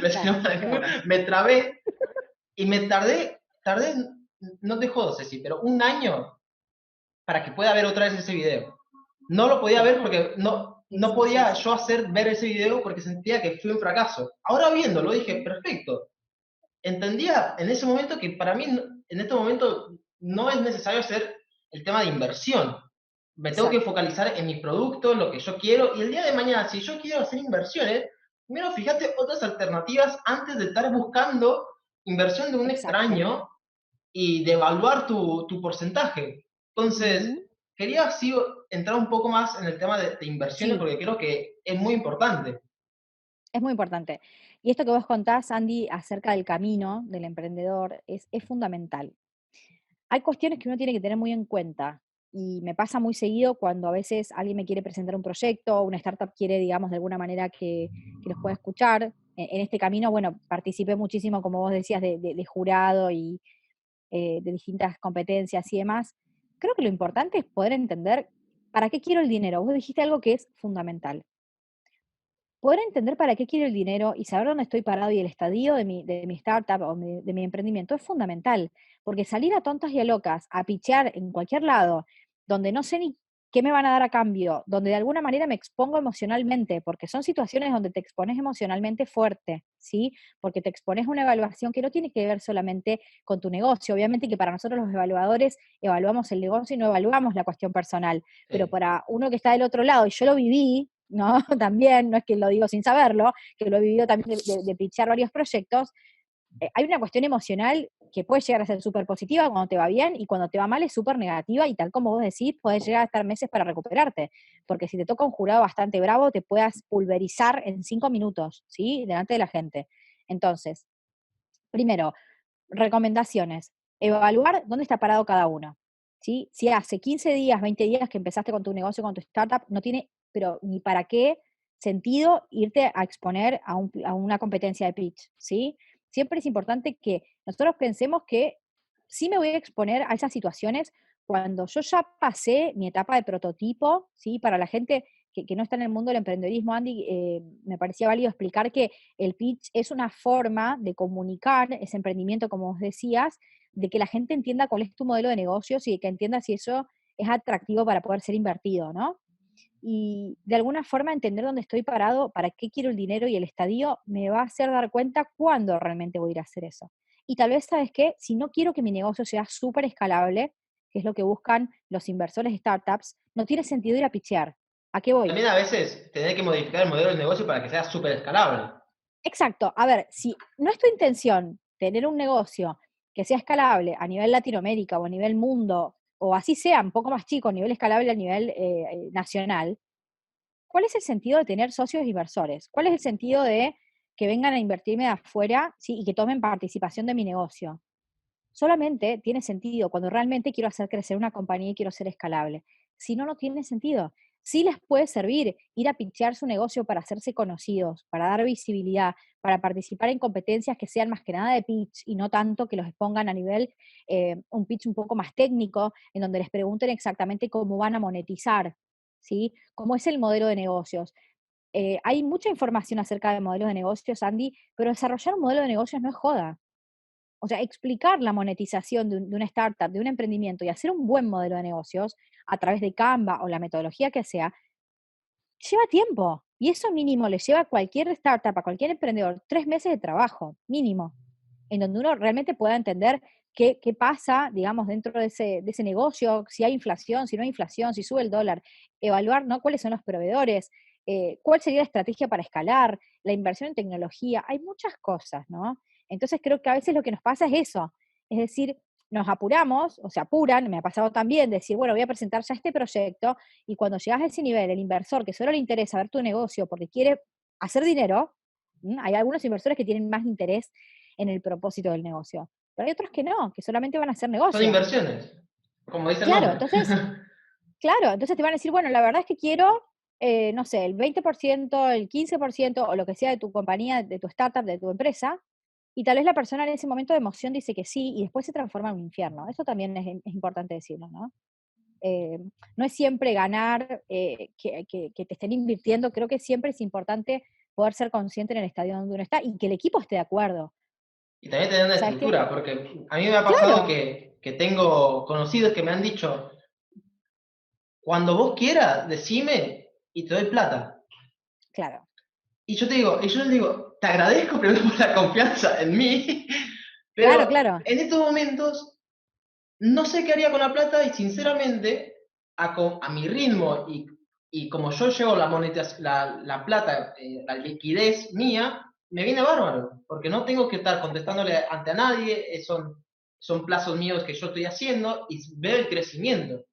me, claro, salió claro. me trabé y me tardé, no te jodo, Ceci, pero un año para que pueda ver otra vez ese video. No lo podía Sí, ver porque sí, no sí, sí, podía sí. yo hacer ver ese video porque sentía que fue un fracaso. Ahora viéndolo dije, Ujú, perfecto. Entendía en ese momento que para mí en este momento no es necesario hacer el tema de inversión. Me tengo que exacto, focalizar en mi producto, en lo que yo quiero, y el día de mañana, si yo quiero hacer inversiones, primero fíjate otras alternativas antes de estar buscando inversión de un exacto. extraño y de evaluar tu porcentaje. Entonces, Ujú, quería así entrar un poco más en el tema de inversiones sí, porque creo que es muy importante. es muy importante. Y esto que vos contás, Andy, acerca del camino del emprendedor, es fundamental. Hay cuestiones que uno tiene que tener muy en cuenta y me pasa muy seguido cuando a veces alguien me quiere presentar un proyecto o una startup quiere, digamos, de alguna manera que los pueda escuchar. En este camino, bueno, participé muchísimo, como vos decías, de jurado y de distintas competencias y demás. Creo que lo importante es poder entender para qué quiero el dinero. Vos dijiste algo que es fundamental. Poder entender para qué quiero el dinero y saber dónde estoy parado y el estadio de mi startup o de mi emprendimiento es fundamental, porque salir a tontas y a locas, a pichear en cualquier lado, donde no sé ni qué me van a dar a cambio, donde de alguna manera me expongo emocionalmente, porque son situaciones donde te expones emocionalmente fuerte, ¿sí? Porque te expones a una evaluación que no tiene que ver solamente con tu negocio. Obviamente que para nosotros los evaluadores evaluamos el negocio y no evaluamos la cuestión personal, pero Sí. para uno que está del otro lado, y yo lo viví, ¿no? También, no es que lo digo sin saberlo, que lo he vivido también de pitchear varios proyectos, hay una cuestión emocional que puede llegar a ser súper positiva cuando te va bien y cuando te va mal es súper negativa y tal como vos decís, podés llegar a estar meses para recuperarte, porque si te toca un jurado bastante bravo, te puedas pulverizar en 5 minutos, ¿sí? Delante de la gente. Entonces, primero, recomendaciones. Evaluar dónde está parado cada uno. ¿Sí? Si hace 15 días, 20 días que empezaste con tu negocio, con tu startup, no tiene, pero ni para qué sentido irte a exponer a una competencia de pitch. ¿Sí? Siempre es importante que nosotros pensemos que sí me voy a exponer a esas situaciones cuando yo ya pasé mi etapa de prototipo, ¿sí? Para la gente que no está en el mundo del emprendedorismo, Andy, me parecía válido explicar que el pitch es una forma de comunicar ese emprendimiento, como vos decías, de que la gente entienda cuál es tu modelo de negocios y de que entienda si eso es atractivo para poder ser invertido, ¿no? Y de alguna forma entender dónde estoy parado, para qué quiero el dinero y el estadio, me va a hacer dar cuenta cuándo realmente voy a ir a hacer eso. Y tal vez, ¿sabes qué? Si no quiero que mi negocio sea súper escalable, que es lo que buscan los inversores de startups, no tiene sentido ir a pichear. ¿A qué voy? También a veces tener que modificar el modelo de negocio para que sea súper escalable. Exacto. A ver, si no es tu intención tener un negocio que sea escalable a nivel Latinoamérica o a nivel mundo, o así sea, un poco más chico, a nivel escalable a nivel nacional, ¿cuál es el sentido de tener socios inversores? ¿Cuál es el sentido de que vengan a invertirme de afuera, ¿sí? Y que tomen participación de mi negocio. Solamente tiene sentido cuando realmente quiero hacer crecer una compañía y quiero ser escalable. Si no, no tiene sentido. Sí les puede servir ir a pitchear su negocio para hacerse conocidos, para dar visibilidad, para participar en competencias que sean más que nada de pitch y no tanto que los expongan a nivel, un pitch un poco más técnico, en donde les pregunten exactamente cómo van a monetizar, ¿sí? Cómo es el modelo de negocios. Hay mucha información acerca de modelos de negocios, Andy, pero desarrollar un modelo de negocios no es joda. O sea, explicar la monetización de una startup, de un emprendimiento y hacer un buen modelo de negocios a través de Canva o la metodología que sea, lleva tiempo. Y eso mínimo le lleva a cualquier startup, a cualquier emprendedor, 3 meses de trabajo, mínimo, en donde uno realmente pueda entender qué pasa, digamos, dentro de ese negocio, si hay inflación, si no hay inflación, si sube el dólar, evaluar, ¿no?, cuáles son los proveedores, cuál sería la estrategia para escalar, la inversión en tecnología, hay muchas cosas, ¿no? Entonces creo que a veces lo que nos pasa es eso, es decir, nos apuramos, o se apuran, me ha pasado también, decir, bueno, voy a presentar ya este proyecto, y cuando llegas a ese nivel, el inversor que solo le interesa ver tu negocio porque quiere hacer dinero, hay algunos inversores que tienen más interés en el propósito del negocio, pero hay otros que no, que solamente van a hacer Son negocio. inversiones, como dice el Claro, nombre. entonces, claro, entonces te van a decir, bueno, la verdad es que quiero, no sé, el 20%, el 15% o lo que sea de tu compañía, de tu startup, de tu empresa, y tal vez la persona en ese momento de emoción dice que sí y después se transforma en un infierno. Eso también es importante decirlo, ¿no? Eh, no es siempre ganar, que te estén invirtiendo, creo que siempre es importante poder ser consciente en el estadio donde uno está y que el equipo esté de acuerdo. Y también tener una ¿Sabes qué? estructura, porque a mí me ha pasado Claro, que tengo conocidos que me han dicho, cuando vos quieras, decime y te doy plata. claro, Y yo les digo, te agradezco primero por la confianza en mí, claro, pero claro. en estos momentos no sé qué haría con la plata y sinceramente, a mi ritmo y como yo llevo la plata, la liquidez mía, me viene bárbaro, porque no tengo que estar Exacto, contestándole ante a nadie, son plazos míos que yo estoy haciendo y veo el crecimiento.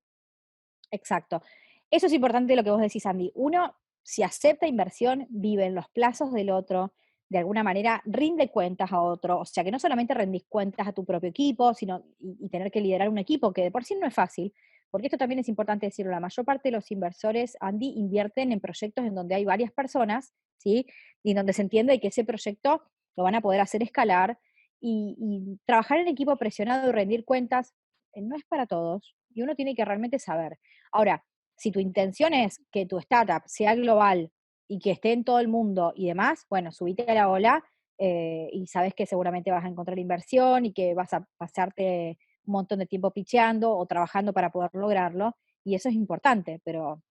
exacto. Eso es importante lo que vos decís, Andy. Uno, si acepta inversión, vive en los plazos del otro, de alguna manera rinde cuentas a otro, o sea que no solamente rendís cuentas a tu propio equipo, sino y tener que liderar un equipo, que de por sí no es fácil, porque esto también es importante decirlo, la mayor parte de los inversores, Andy, invierten en proyectos en donde hay varias personas, ¿sí? Y donde se entiende que ese proyecto lo van a poder hacer escalar y trabajar en equipo presionado y rendir cuentas no es para todos, y uno tiene que realmente saber. Ahora, si tu intención es que tu startup sea global y que esté en todo el mundo y demás, bueno, subite a la ola, y sabes que seguramente vas a encontrar inversión y que vas a pasarte un montón de tiempo picheando o trabajando para poder lograrlo, y eso es importante, pero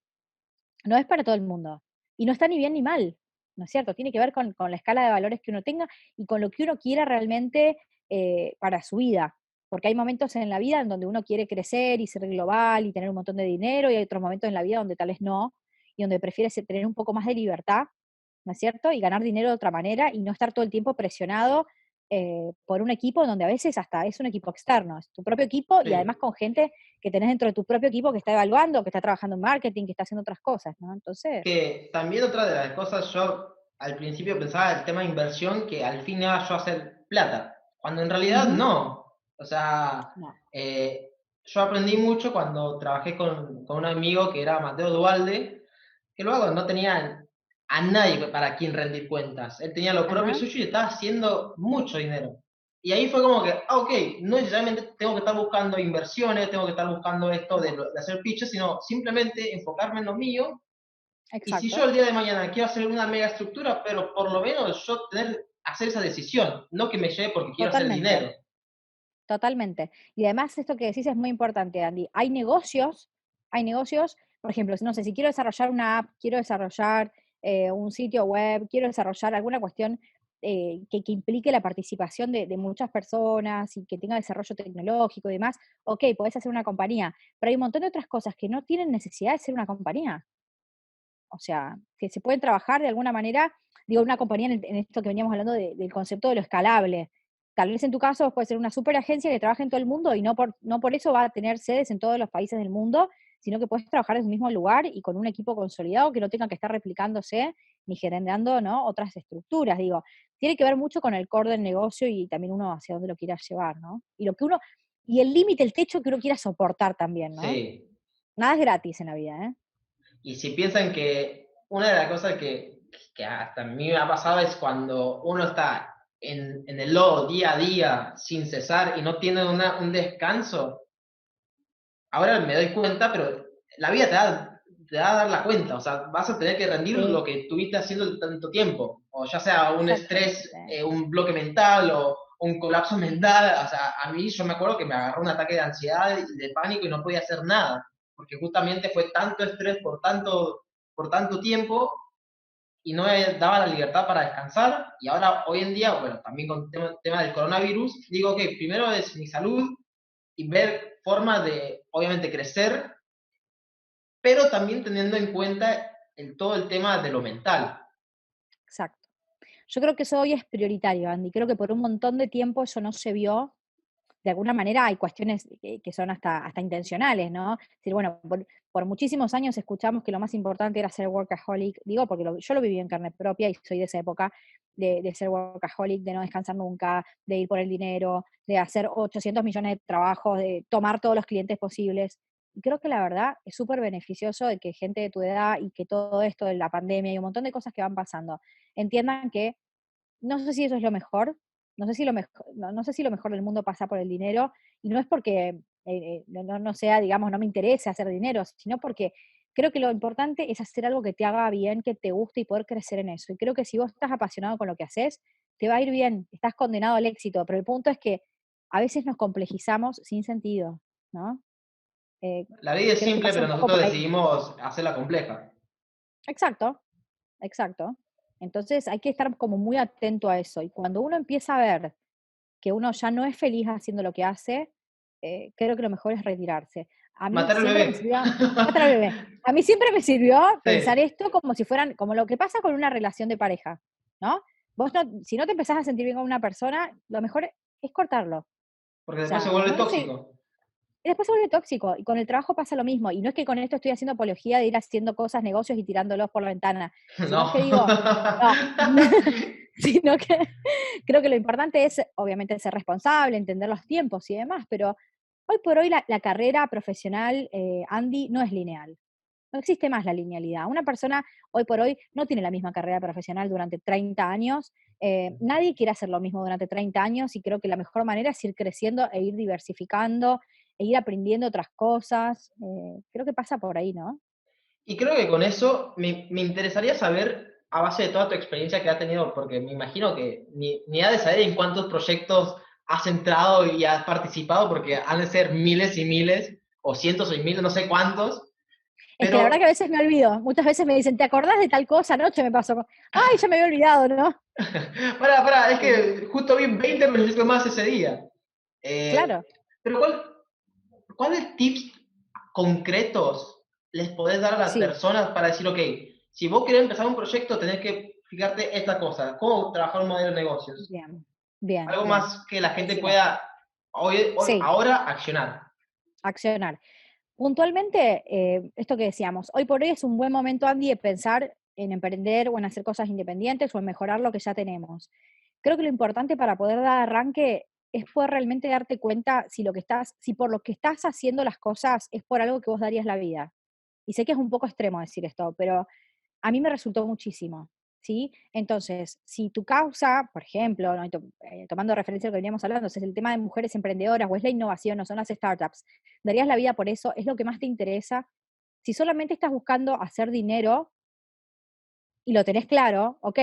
no es para todo el mundo. Y no está ni bien ni mal, ¿no es cierto? Tiene que ver con la escala de valores que uno tenga y con lo que uno quiera realmente, para su vida. Porque hay momentos en la vida en donde uno quiere crecer y ser global y tener un montón de dinero, y hay otros momentos en la vida donde tal vez no, y donde prefieres tener un poco más de libertad, ¿no es cierto? Y ganar dinero de otra manera y no estar todo el tiempo presionado, por un equipo donde a veces hasta es un equipo externo, es tu propio equipo y además Sí. con gente que tenés dentro de tu propio equipo que está evaluando, que está trabajando en marketing, que está haciendo otras cosas, ¿no? Entonces, Que también otra de las cosas, yo al principio pensaba el tema de inversión, que al fin iba yo a hacer plata, cuando en realidad ujú, no. O sea, no, yo aprendí mucho cuando trabajé con un amigo que era Mateo Dualde, que luego no tenía a nadie para quien rendir cuentas. Él tenía lo propio ajá, suyo y estaba haciendo mucho dinero. Y ahí fue como que, ok, no necesariamente tengo que estar buscando inversiones, tengo que estar buscando esto no, de hacer pitches, sino simplemente enfocarme en lo mío y si yo exacto, el día de mañana quiero hacer una mega estructura, pero por lo menos yo hacer esa decisión, no que me lleve porque quiero hacer totalmente, dinero. totalmente. Y además esto que decís es muy importante, Andy. Hay negocios, por ejemplo, no sé, si quiero desarrollar una app, quiero desarrollar, un sitio web, quiero desarrollar alguna cuestión, que implique la participación de muchas personas y que tenga desarrollo tecnológico y demás, ok, podés hacer una compañía, pero hay un montón de otras cosas que no tienen necesidad de ser una compañía. O sea, que se pueden trabajar de alguna manera, digo, una compañía en esto que veníamos hablando del concepto de lo escalable. Tal vez en tu caso puede ser una super agencia que trabaja en todo el mundo y no por eso va a tener sedes en todos los países del mundo, sino que puedes trabajar en el mismo lugar y con un equipo consolidado que no tenga que estar replicándose ni generando, ¿no? Otras estructuras, digo, tiene que ver mucho con el core del negocio y también uno hacia dónde lo quiera llevar, ¿no? Y lo que uno, y el límite, el techo que uno quiera soportar también, ¿no? Sí. Nada es gratis en la vida, ¿eh? Y si piensan que una de las cosas que hasta a mí me ha pasado es cuando uno está en el lodo día a día sin cesar y no tiene un descanso, ahora me doy cuenta, pero la vida te da a dar la cuenta, o sea, vas a tener que rendir Sí, lo que estuviste haciendo tanto tiempo, o ya sea un estrés, exactamente. un bloque mental o un colapso mental, o sea, a mí yo me acuerdo que me agarró un ataque de ansiedad y de pánico y no podía hacer nada, porque justamente fue tanto estrés por tanto tiempo y no me daba la libertad para descansar, y ahora hoy en día, bueno, también con el tema del coronavirus, digo que primero es mi salud y ver formas de, obviamente, crecer, pero también teniendo en cuenta todo el tema de lo mental. Exacto. Yo creo que eso hoy es prioritario, Andy. Creo que por un montón de tiempo eso no se vio. De alguna manera hay cuestiones que son hasta intencionales, ¿no? Es decir, bueno, por muchísimos años escuchamos que lo más importante era ser workaholic, digo, porque yo lo viví en carne propia y soy de esa época de ser workaholic, de no descansar nunca, de ir por el dinero, de hacer 800 millones de trabajos, de tomar todos los clientes posibles. Y creo que la verdad es súper beneficioso de que gente de tu edad y que todo esto de la pandemia y un montón de cosas que van pasando entiendan que no sé si eso es lo mejor, no sé si lo mejor del mundo pasa por el dinero, y no es porque no sea, digamos, no me interese hacer dinero, sino porque creo que lo importante es hacer algo que te haga bien, que te guste y poder crecer en eso. Y creo que si vos estás apasionado con lo que haces, te va a ir bien, estás condenado al éxito, pero el punto es que a veces nos complejizamos sin sentido, ¿no? Eh, La vida es creo que simple, pasa pero un poco nosotros por ahí. decidimos hacerla compleja. Exacto, exacto. Entonces hay que estar como muy atento a eso. Y cuando uno empieza a ver que uno ya no es feliz haciendo lo que hace, creo que lo mejor es retirarse. A mí Matar al siempre me bebé. sirvió matar al bebé. A mí siempre me sirvió pensar Sí, esto como si fueran, como lo que pasa con una relación de pareja, ¿no? Vos no, si no te empezás a sentir bien con una persona, lo mejor es cortarlo. O porque después se sea, vuelve no sé, tóxico. y después se vuelve tóxico. Y con el trabajo pasa lo mismo. Y no es que con esto estoy haciendo apología de ir haciendo cosas, negocios y tirándolos por la ventana, sino No. que digo, no, sino que creo que lo importante es, obviamente, ser responsable, entender los tiempos y demás, pero hoy por hoy la carrera profesional, Andy, no es lineal. No existe más la linealidad. Una persona hoy por hoy no tiene la misma carrera profesional durante 30 años. Nadie quiere hacer lo mismo durante 30 años y creo que la mejor manera es ir creciendo e ir diversificando e ir aprendiendo otras cosas. Creo que pasa por ahí, ¿no? Y creo que con eso me interesaría saber, a base de toda tu experiencia que has tenido, porque me imagino que ni has de saber en cuántos proyectos has entrado y has participado, porque han de ser miles y miles, o cientos y miles, no sé cuántos, Es que la verdad que pero a veces me olvido. Muchas veces me dicen, ¿te acordás de tal cosa? Anoche me pasó. Ay, ya me había olvidado, ¿no? es Sí, que justo vi 20 proyectos más ese día. Eh, claro, pero ¿cuáles tips concretos les podés dar a las sí, personas para decir, ok, si vos querés empezar un proyecto, tenés que fijarte esta cosa, cómo trabajar un modelo de negocios? bien, bien, Algo bien. más que la gente Buenísimo. pueda Sí, ahora accionar. accionar. Puntualmente, esto que decíamos, hoy por hoy es un buen momento, Andy, de pensar en emprender o en hacer cosas independientes o en mejorar lo que ya tenemos. Creo que lo importante para poder dar arranque es poder realmente darte cuenta si por lo que estás haciendo las cosas es por algo que vos darías la vida. Y sé que es un poco extremo decir esto, pero a mí me resultó muchísimo, ¿sí? Entonces, si tu causa, por ejemplo, ¿no? Tomando referencia a lo que veníamos hablando, es el tema de mujeres emprendedoras o es la innovación o son las startups, darías la vida por eso, es lo que más te interesa. Si solamente estás buscando hacer dinero y lo tenés claro, ok,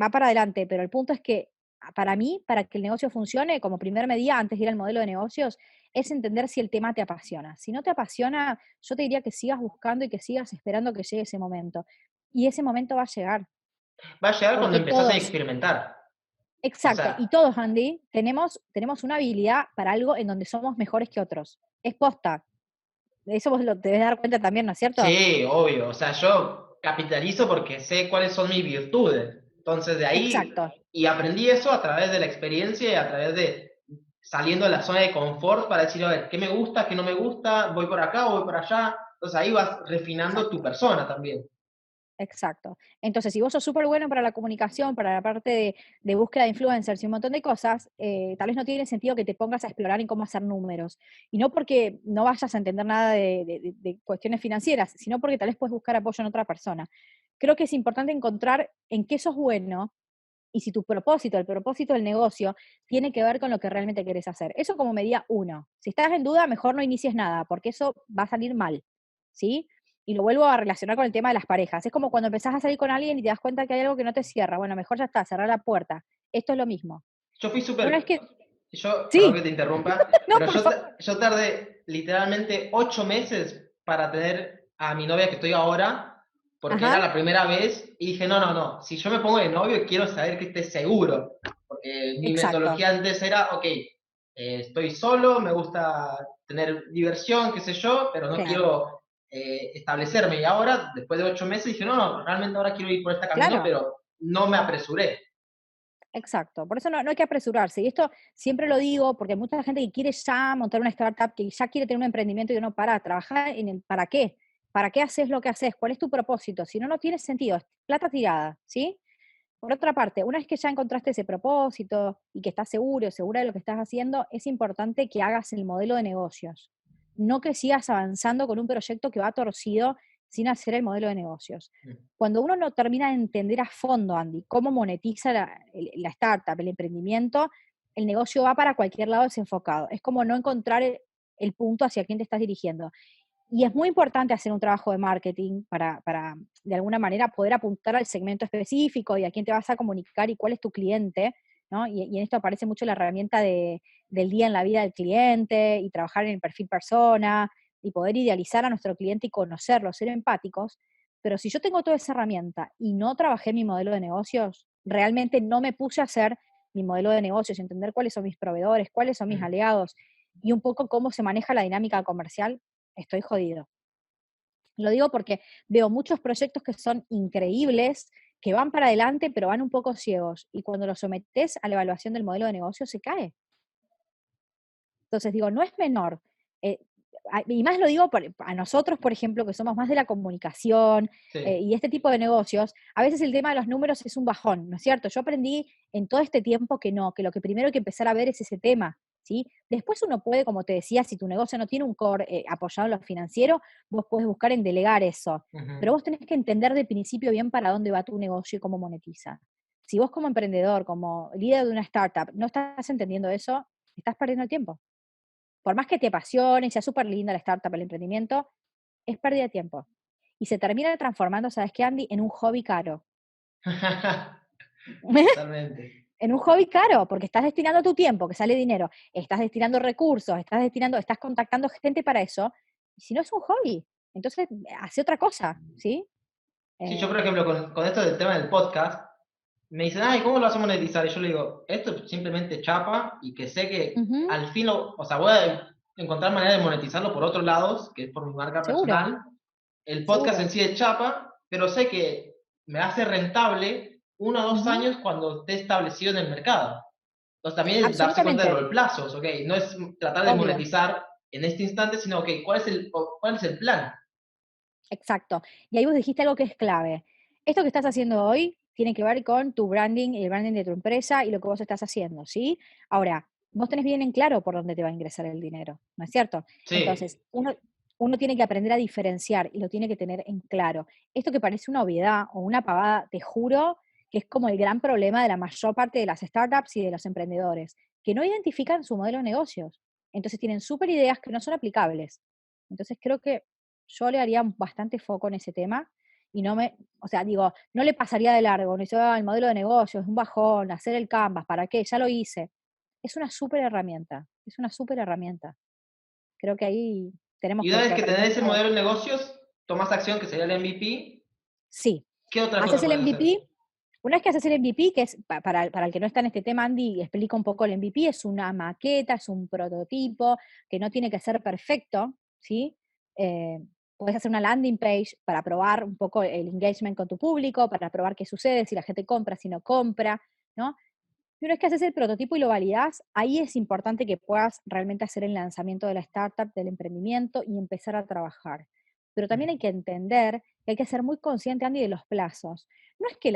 va para adelante, pero el punto es que para mí, para que el negocio funcione, como primer medida antes de ir al modelo de negocios, es entender si el tema te apasiona. Si no te apasiona, yo te diría que sigas buscando y que sigas esperando que llegue ese momento. Y ese momento va a llegar, Va a llegar cuando porque empezás a todos, experimentar. O exacto, y sea, todos, Andy, tenemos una habilidad para algo en donde somos mejores que otros. Es posta. De eso vos te debes dar cuenta también, ¿no es cierto? sí, obvio. O sea, yo capitalizo porque sé cuáles son mis virtudes. Entonces, de ahí, Exacto. y aprendí eso a través de la experiencia y a través de saliendo de la zona de confort para decir, a ver, qué me gusta, qué no me gusta, voy por acá, voy por allá. Entonces ahí vas refinando tu Exacto. persona también. Exacto. Entonces, si vos sos súper bueno para la comunicación, para la parte de búsqueda de influencers y un montón de cosas, tal vez no tiene sentido que te pongas a explorar en cómo hacer números. Y no porque no vayas a entender nada de cuestiones financieras, sino porque tal vez puedes buscar apoyo en otra persona. Creo que es importante encontrar en qué sos bueno y si tu propósito, el propósito del negocio, tiene que ver con lo que realmente querés hacer. Eso como medida uno. Si estás en duda, mejor no inicies nada, porque eso va a salir mal, ¿sí? Y lo vuelvo a relacionar con el tema de las parejas. Es como cuando empezás a salir con alguien y te das cuenta que hay algo que no te cierra. Bueno, mejor ya está, cerrar la puerta. Esto es lo mismo. Yo fui Una vez súper, que... perdón que Sí, te interrumpa, no, pero por favor. yo tardé literalmente 8 meses para tener a mi novia que estoy ahora, porque era Ajá, la primera vez, y dije, no, no, no, si yo me pongo de novio quiero saber que esté seguro, porque mi exacto. metodología antes era, ok, estoy solo, me gusta tener diversión, qué sé yo, pero no Claro, quiero establecerme, y ahora, después de 8 meses, dije, no, no, realmente ahora quiero ir por este camino, claro. pero no me apresuré. Exacto, por eso no hay que apresurarse. Y esto siempre lo digo porque hay mucha gente que quiere ya montar una startup, que ya quiere tener un emprendimiento y uno para trabajar en el para qué. ¿Para qué haces lo que haces? ¿Cuál es tu propósito? Si no, no tiene sentido. Es plata tirada, ¿sí? Por otra parte, una vez que ya encontraste ese propósito y que estás seguro, segura de lo que estás haciendo, es importante que hagas el modelo de negocios. No que sigas avanzando con un proyecto que va torcido sin hacer el modelo de negocios. Cuando uno no termina de entender a fondo, Andy, cómo monetiza la startup, el emprendimiento, el negocio va para cualquier lado desenfocado. Es como no encontrar el punto hacia quién te estás dirigiendo. Y es muy importante hacer un trabajo de marketing para, de alguna manera, poder apuntar al segmento específico y a quién te vas a comunicar y cuál es tu cliente, ¿no? Y en esto aparece mucho la herramienta del día en la vida del cliente y trabajar en el perfil persona y poder idealizar a nuestro cliente y conocerlo, ser empáticos. Pero si yo tengo toda esa herramienta y no trabajé mi modelo de negocios, realmente no me puse a hacer mi modelo de negocios, entender cuáles son mis proveedores, cuáles son mis aliados y un poco cómo se maneja la dinámica comercial, estoy jodido. Lo digo porque veo muchos proyectos que son increíbles, que van para adelante, pero van un poco ciegos. Y cuando los sometes a la evaluación del modelo de negocio, se cae. Entonces digo, no es menor. eh, y más lo digo a nosotros, por ejemplo, que somos más de la comunicación Sí. y este tipo de negocios, a veces el tema de los números es un bajón, ¿no es cierto? Yo aprendí en todo este tiempo que no, que lo que primero hay que empezar a ver es ese tema, ¿sí? Después uno puede, como te decía, si tu negocio no tiene un core apoyado en lo financiero, vos podés buscar en delegar eso, pero Ujú. vos tenés que entender de principio bien para dónde va tu negocio y cómo monetiza. Si vos como emprendedor, como líder de una startup, no estás entendiendo eso, estás perdiendo el tiempo. Por más que te apasione, sea súper linda la startup, el emprendimiento, es pérdida de tiempo. Y se termina transformando, ¿sabes qué, Andy? En un hobby caro. Totalmente. En un hobby caro, porque estás destinando tu tiempo, que sale dinero, estás destinando recursos, estás contactando gente para eso, y si no es un hobby, entonces hace otra cosa, ¿sí? Sí, yo Eh, por ejemplo, con esto del tema del podcast, me dicen, ay, ¿cómo lo vas a monetizar? Y yo le digo, esto es simplemente chapa y que sé que Ujú, al fin o sea, voy a encontrar manera de monetizarlo por otros lados, que es por mi marca seguro, personal. El podcast en seguro. sí es chapa, pero sé que me hace rentable 1 o 2 Ujú, años cuando esté establecido en el mercado. Entonces también es darse cuenta de absolutamente, los plazos, ¿ok? No es tratar de obvio. monetizar en este instante, sino, ok, cuál es el plan? Exacto. Y ahí vos dijiste algo que es clave. Esto que estás haciendo hoy tiene que ver con tu branding y el branding de tu empresa y lo que vos estás haciendo, ¿sí? Ahora, vos tenés bien en claro por dónde te va a ingresar el dinero, ¿no es cierto? Sí. Entonces, uno tiene que aprender a diferenciar y lo tiene que tener en claro. Esto que parece una obviedad o una pavada, te juro que es como el gran problema de la mayor parte de las startups y de los emprendedores, que no identifican su modelo de negocios. Entonces tienen súper ideas que no son aplicables. Entonces creo que yo le haría bastante foco en ese tema y o sea, digo, no le pasaría de largo, no dice, el modelo de negocio es un bajón, hacer el Canvas, ¿para qué? Ya lo hice. Es una súper herramienta, es una súper herramienta. Creo que ahí tenemos Y una vez que que aprender tenés el todos. modelo de negocios, tomas acción, que sería el MVP. Sí, ¿Qué otra cosa haces el puedes hacer? MVP. Una vez que haces el MVP, que es para el que no está en este tema, Andy, explica un poco el MVP, es una maqueta, es un prototipo, que no tiene que ser perfecto, ¿sí? Eh, Puedes hacer una landing page para probar un poco el engagement con tu público, para probar qué sucede, si la gente compra, si no compra, ¿no? Y una vez que haces el prototipo y lo validas, ahí es importante que puedas realmente hacer el lanzamiento de la startup, del emprendimiento y empezar a trabajar. pero también hay que entender que hay que ser muy consciente, Andy, de los plazos. No es que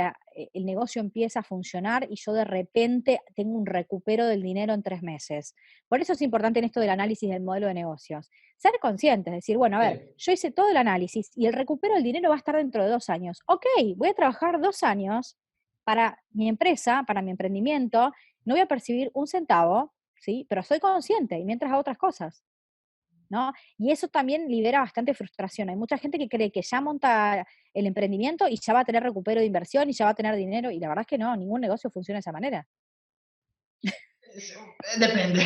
el negocio empieza a funcionar y yo de repente tengo un recupero del dinero en 3 meses. Por eso es importante en esto del análisis del modelo de negocios. Ser conscientes, decir, bueno, a ver, Sí. yo hice todo el análisis y el recupero del dinero va a estar dentro de 2 años. Ok, voy a trabajar 2 años para mi empresa, para mi emprendimiento, no voy a percibir un centavo, ¿sí? Pero soy consciente y mientras hago otras cosas, ¿no? Y eso también libera bastante frustración. Hay mucha gente que cree que ya monta el emprendimiento y ya va a tener recupero de inversión y ya va a tener dinero, y la verdad es que no, ningún negocio funciona de esa manera. Es- Depende.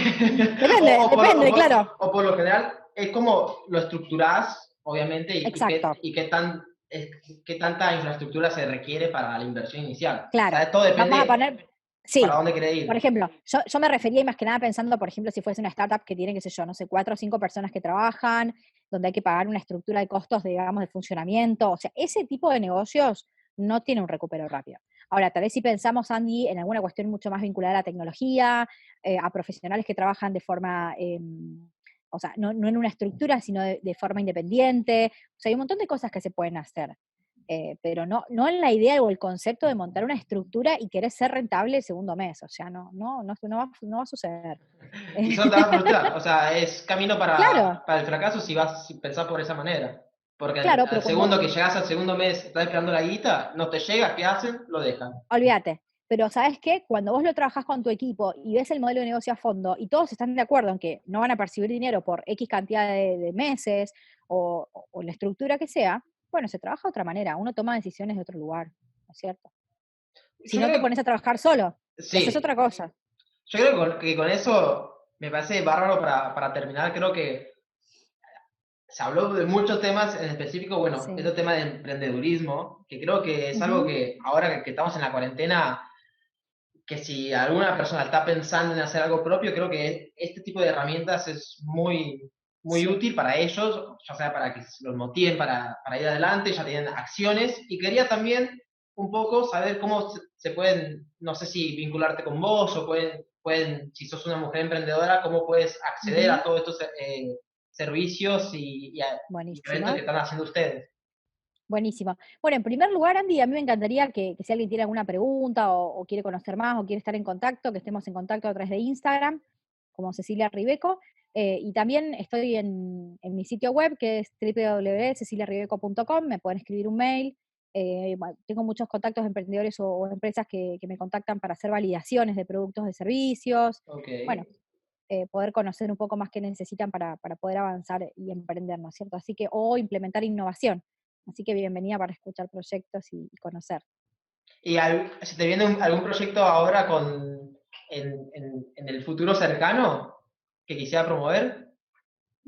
Depende, depende, claro. O por lo general, es como lo estructurás, obviamente, Exacto, y qué tanta infraestructura se requiere para la inversión inicial. O claro. sea, todo Vamos a depende poner, sí, para dónde querés por ir. ejemplo, yo me refería más que nada pensando, por ejemplo, si fuese una startup que tiene, qué sé yo, no sé, 4 o 5 personas que trabajan, donde hay que pagar una estructura de costos, digamos, de funcionamiento. O sea, ese tipo de negocios no tiene un recupero rápido. Ahora, tal vez si pensamos, Andy, en alguna cuestión mucho más vinculada a la tecnología, a profesionales que trabajan de forma, o sea, no en una estructura, sino de forma independiente. O sea, hay un montón de cosas que se pueden hacer. Pero no en la idea o el concepto de montar una estructura y querer ser rentable el segundo mes. O sea, no va a suceder. Y eso te va a frustrar. O sea, es camino Claro, para el fracaso si pensás por esa manera. Porque claro, al pero cuando, segundo que llegas al segundo mes, estás esperando la guita, no te llega, ¿qué hacen? Lo dejan. olvídate. Pero ¿sabes qué? Cuando vos lo trabajás con tu equipo y ves el modelo de negocio a fondo y todos están de acuerdo en que no van a percibir dinero por X cantidad de meses o la estructura que sea, bueno, se trabaja de otra manera. Uno toma decisiones de otro lugar, ¿no es cierto? Si Yo no te creo pones a trabajar solo que y haces otra sí. cosa. Yo creo que con eso me parece bárbaro para terminar. Creo que se habló de muchos temas, en específico, bueno, Sí. este tema de emprendedurismo, que creo que es algo Ujú. que ahora que estamos en la cuarentena, que si alguna persona está pensando en hacer algo propio, creo que este tipo de herramientas es muy Sí. útil para ellos, ya sea para que los motiven para ir adelante, ya tienen acciones. Y quería también un poco saber cómo se pueden, no sé si vincularte con vos o si sos una mujer emprendedora, cómo puedes acceder a Ujú. todos estos servicios y eventos que Buenísimo. están haciendo ustedes. Buenísimo. Bueno, en primer lugar, Andy, a mí me encantaría que si alguien tiene alguna pregunta o quiere conocer más o quiere estar en contacto, que estemos en contacto a través de Instagram, como Cecilia Ribeco. Y también estoy en mi sitio web, que es www.ceciliaribeco.com. Me pueden escribir un mail. Bueno, tengo muchos contactos de emprendedores o empresas que me contactan para hacer validaciones de productos, de servicios. Ok. Bueno, poder conocer un poco más qué necesitan para poder avanzar y emprender, ¿no es cierto? Así que, o implementar innovación. Así que bienvenida para escuchar proyectos y conocer. ¿Y si te viene algún proyecto ahora en el futuro cercano que quisiera promover?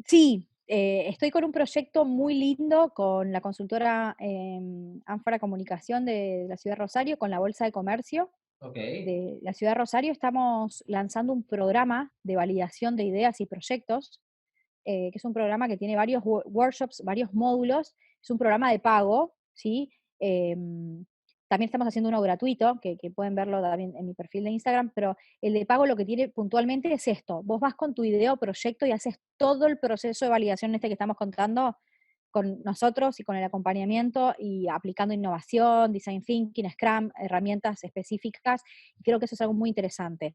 Sí, estoy con un proyecto muy lindo con la consultora Ánfora Comunicación de la Ciudad de Rosario, con la Bolsa de Comercio Ok, de la Ciudad de Rosario. Estamos lanzando un programa de validación de ideas y proyectos, que es un programa que tiene varios workshops, varios módulos. Es un programa de pago, ¿sí? También estamos haciendo uno gratuito, que pueden verlo también en mi perfil de Instagram, pero el de pago lo que tiene puntualmente es esto. Vos vas con tu idea o proyecto y haces todo el proceso de validación este que estamos contando con nosotros y con el acompañamiento y aplicando innovación, design thinking, Scrum, herramientas específicas. Y creo que eso es algo muy interesante.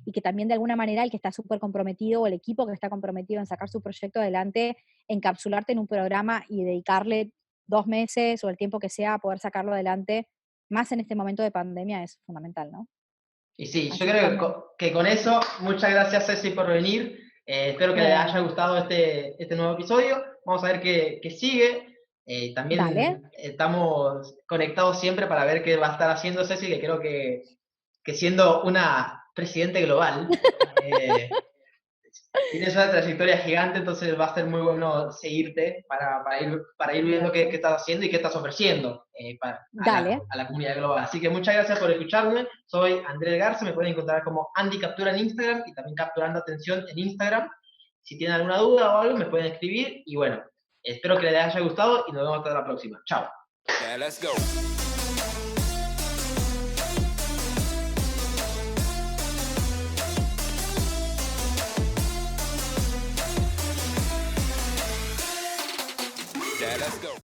Y que también de alguna manera el que está súper comprometido o el equipo que está comprometido en sacar su proyecto adelante, encapsularte en un programa y dedicarle 2 meses o el tiempo que sea a poder sacarlo adelante, más en este momento de pandemia, es fundamental, ¿no? y sí, yo Así que creo también. que con eso, muchas gracias Ceci por venir. Espero que les haya Bueno, gustado este nuevo episodio. Vamos a ver qué sigue. dale. También estamos conectados siempre para ver qué va a estar haciendo Ceci, que creo que siendo una presidente global, eh, tienes una trayectoria gigante, entonces va a ser muy bueno seguirte para ir viendo qué Gracias. estás haciendo y qué estás ofreciendo Dale. a la comunidad global. Así que muchas gracias por escucharme. Soy Andrés Garza, me pueden encontrar como Andy Captura en Instagram y también Capturando Atención en Instagram. Si tienen alguna duda o algo, me pueden escribir. Y bueno, espero que les haya gustado y nos vemos hasta la próxima. Chao. Yeah, let's go. Yeah,